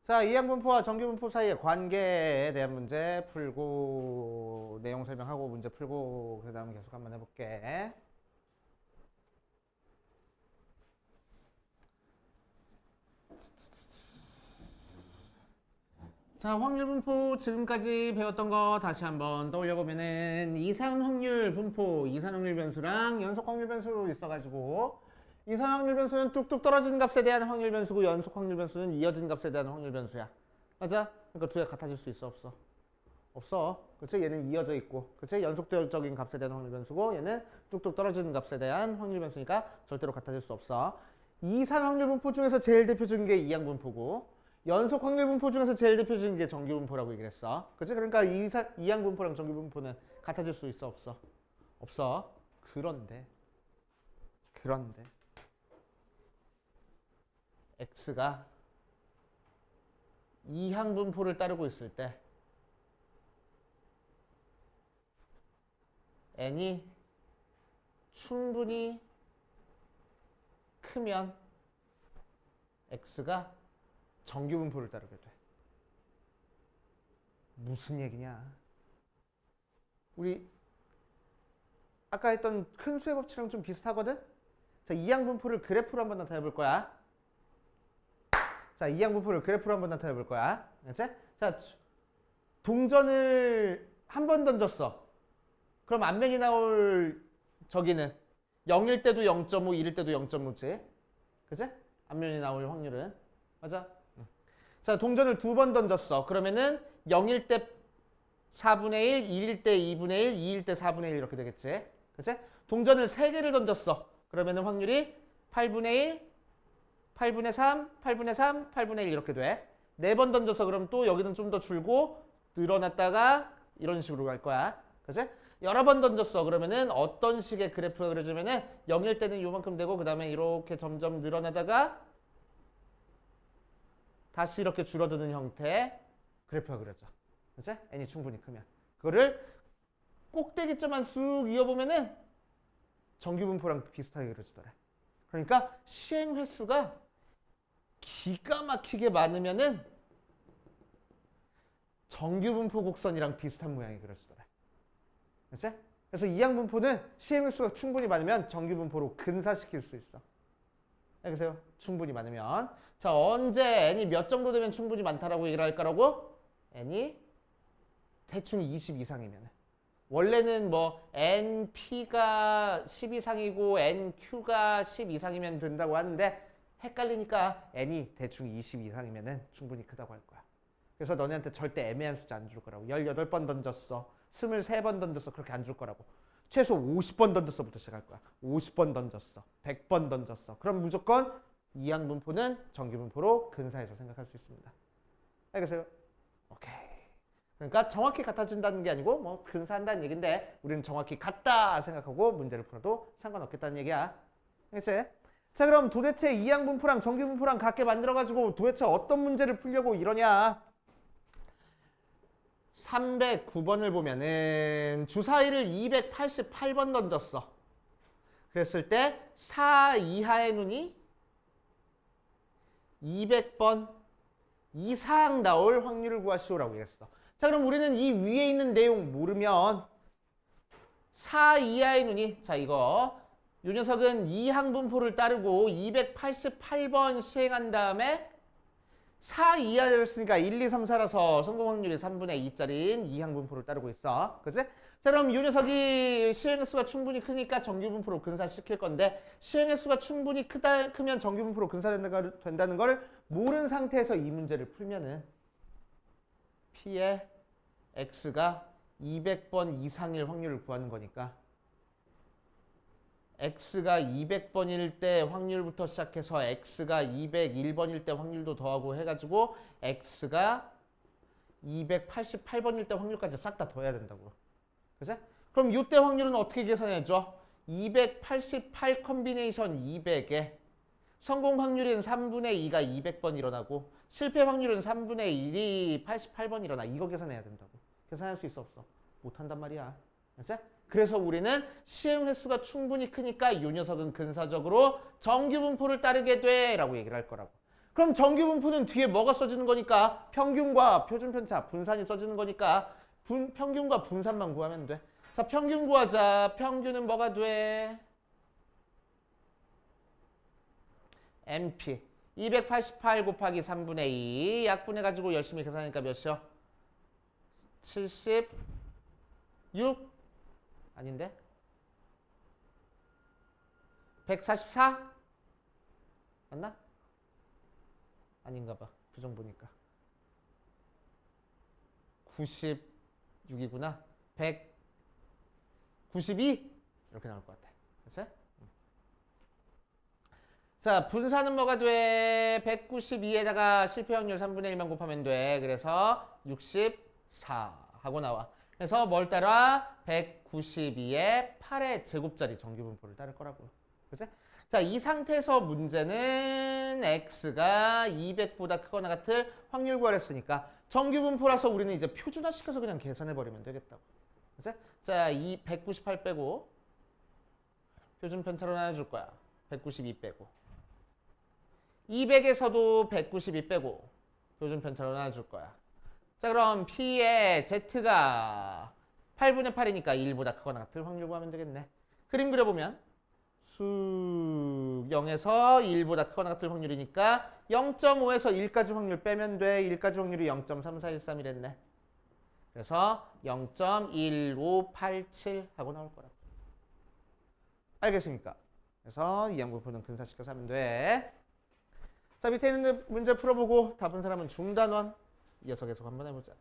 자, 이항분포와 정기분포 사이의 관계에 대한 문제 풀고 내용 설명하고 문제 풀고 그 다음 계속 한번 해볼게. 자, 확률 분포 지금까지 배웠던 거 다시 한번 떠올려 보면은 이산 확률 분포, 이산 확률 변수랑 연속 확률 변수로 있어가지고 이산 확률 변수는 뚝뚝 떨어지는 값에 대한 확률 변수고 연속 확률 변수는 이어지는 값에 대한 확률 변수야. 맞아? 그러니까 두 개 같아질 수 있어, 없어? 없어. 그치? 얘는 이어져 있고, 그치? 연속적인 값에 대한 확률 변수고 얘는 뚝뚝 떨어지는 값에 대한 확률 변수니까 절대로 같아질 수 없어. 이산 확률 분포 중에서 제일 대표적인 게 이항 분포고 연속 확률 분포 중에서 제일 대표적인 게 정규 분포라고 얘기를 했어. 그치? 그러니까 이항 분포랑 정규 분포는 같아질 수 있어, 없어? 없어. 그런데 x가 이항 분포를 따르고 있을 때 n이 충분히 크면 x가 정규 분포를 따르게 돼. 무슨 얘기냐? 우리 아까 했던 큰 수의 법칙이랑 좀 비슷하거든? 자, 이항 분포를 그래프로 한번 나타내 볼 거야. 자, 이항 분포를 그래프로 한번 나타내 볼 거야. 알았지? 자, 동전을 한 번 던졌어. 그럼 앞면이 나올 저기는 0일 때도 0.5, 1일 때도 0.5지. 그치? 앞면이 나올 확률은. 맞아? 자, 동전을 두 번 던졌어. 그러면은 0일 때 4분의 1, 1일 때 2분의 1, 2일 때 4분의 1 이렇게 되겠지. 그치? 동전을 세 개를 던졌어. 그러면은 확률이 8분의 1, 8분의 3, 8분의 3, 8분의 1 이렇게 돼. 네 번 던져서 그럼 또 여기는 좀 더 줄고 늘어났다가 이런 식으로 갈 거야. 그치? 여러 번 던졌어. 그러면은 어떤 식의 그래프가 그려지면은 0일 때는 요만큼 되고 그 다음에 이렇게 점점 늘어나다가 다시 이렇게 줄어드는 형태의 그래프가 그려져. 그치? n이 충분히 크면. 그거를 꼭대기점만 쭉 이어보면은 정규분포랑 비슷하게 그려지더래. 그러니까 시행 횟수가 기가 막히게 많으면은 정규분포 곡선이랑 비슷한 모양이 그려지더래. 그치? 그래서 이항 분포는 시행 횟수가 충분히 많으면 정규분포로 근사시킬 수 있어. 알겠어요? 충분히 많으면. 자, 언제 n이 몇 정도 되면 충분히 많다라고 얘기를 할까라고? n이 대충 20 이상이면. 원래는 뭐 np가 10 이상이고 nq가 10 이상이면 된다고 하는데 헷갈리니까 n이 대충 20 이상이면 충분히 크다고 할 거야. 그래서 너네한테 절대 애매한 숫자 안 줄 거라고. 18번 던졌어. 23번 던졌어. 그렇게 안 줄 거라고. 최소 50번 던졌어부터 시작할 거야. 50번 던졌어. 100번 던졌어. 그럼 무조건 이항 분포는 정규 분포로 근사해서 생각할 수 있습니다. 알겠어요? 오케이. 그러니까 정확히 같아진다는 게 아니고 뭐 근사한다는 얘기인데 우리는 정확히 같다 생각하고 문제를 풀어도 상관없겠다는 얘기야. 알겠지? 자, 그럼 도대체 이항 분포랑 정규 분포랑 같게 만들어가지고 도대체 어떤 문제를 풀려고 이러냐? 309번을 보면은 주사위를 288번 던졌어. 그랬을 때 4 이하의 눈이 200번 이상 나올 확률을 구하시오라고 얘기했어. 자, 그럼 우리는 이 위에 있는 내용 모르면 4 이하의 눈이, 자, 이거 이 녀석은 이항 분포를 따르고 288번 시행한 다음에 4 이하였으니까 1, 2, 3, 4라서 성공 확률이 3분의 2짜리인 이항 분포를 따르고 있어. 그치? 자, 그럼 이 녀석이 시행 횟수가 충분히 크니까 정규 분포로 근사시킬 건데 시행 횟수가 충분히 크면 정규 분포로 근사된다는 걸 모르는 상태에서 이 문제를 풀면은 P의 X가 200번 이상일 확률을 구하는 거니까 X가 200번일 때 확률부터 시작해서 X가 201번일 때 확률도 더하고 해가지고 X가 288번일 때 확률까지 싹 다 더해야 된다고. 그치? 그럼 이때 확률은 어떻게 계산해줘? 288 컨비네이션 200에 성공 확률인 3분의 2가 200번 일어나고 실패 확률은 3분의 1이 88번 일어나. 이거 계산해야 된다고. 계산할 수 있어 없어? 못한단 말이야. 그치? 그래서 우리는 시행 횟수가 충분히 크니까 이 녀석은 근사적으로 정규 분포를 따르게 돼 라고 얘기를 할 거라고. 그럼 정규 분포는 뒤에 뭐가 써지는 거니까 평균과 표준편차, 분산이 써지는 거니까 평균과 분산만 구하면 돼. 자, 평균 구하자. 평균은 뭐가 돼? NP 288 곱하기 3분의 2 약분해가지고 열심히 계산하니까 몇이요? 76 아닌데? 144? 맞나? 아닌가 봐. 표정 보니까. 96이구나. 192? 이렇게 나올 것 같아. 그치? 자, 분산은 뭐가 돼? 192에다가 실패 확률 3분의 1만 곱하면 돼. 그래서 64 하고 나와. 그래서 뭘 따라? 192의 8의 제곱자리 정규분포를 따를 거라고. 그치? 자, 이 상태에서 문제는 x가 200보다 크거나 같을 확률 구하랬으니까 정규분포라서 우리는 이제 표준화시켜서 그냥 계산해버리면 되겠다고. 그치? 자, 이 198 빼고 표준 편차로 나눠줄 거야. 192 빼고 200에서도 192 빼고 표준 편차로 나눠줄 거야. 자, 그럼 P의 Z가 8분의 8이니까 1보다 크거나 같을 확률 구하면 되겠네. 그림 그려보면 수 0에서 1보다 크거나 같을 확률이니까 0.5에서 1까지 확률 빼면 돼. 1까지 확률이 0.3413이랬네. 그래서 0.1587 하고 나올 거라. 알겠습니까? 그래서 이 양분포는 근사시켜서 하면 돼. 자, 밑에 있는 문제 풀어보고 답은 사람은 중단원. 이어서 계속 한번 해보자.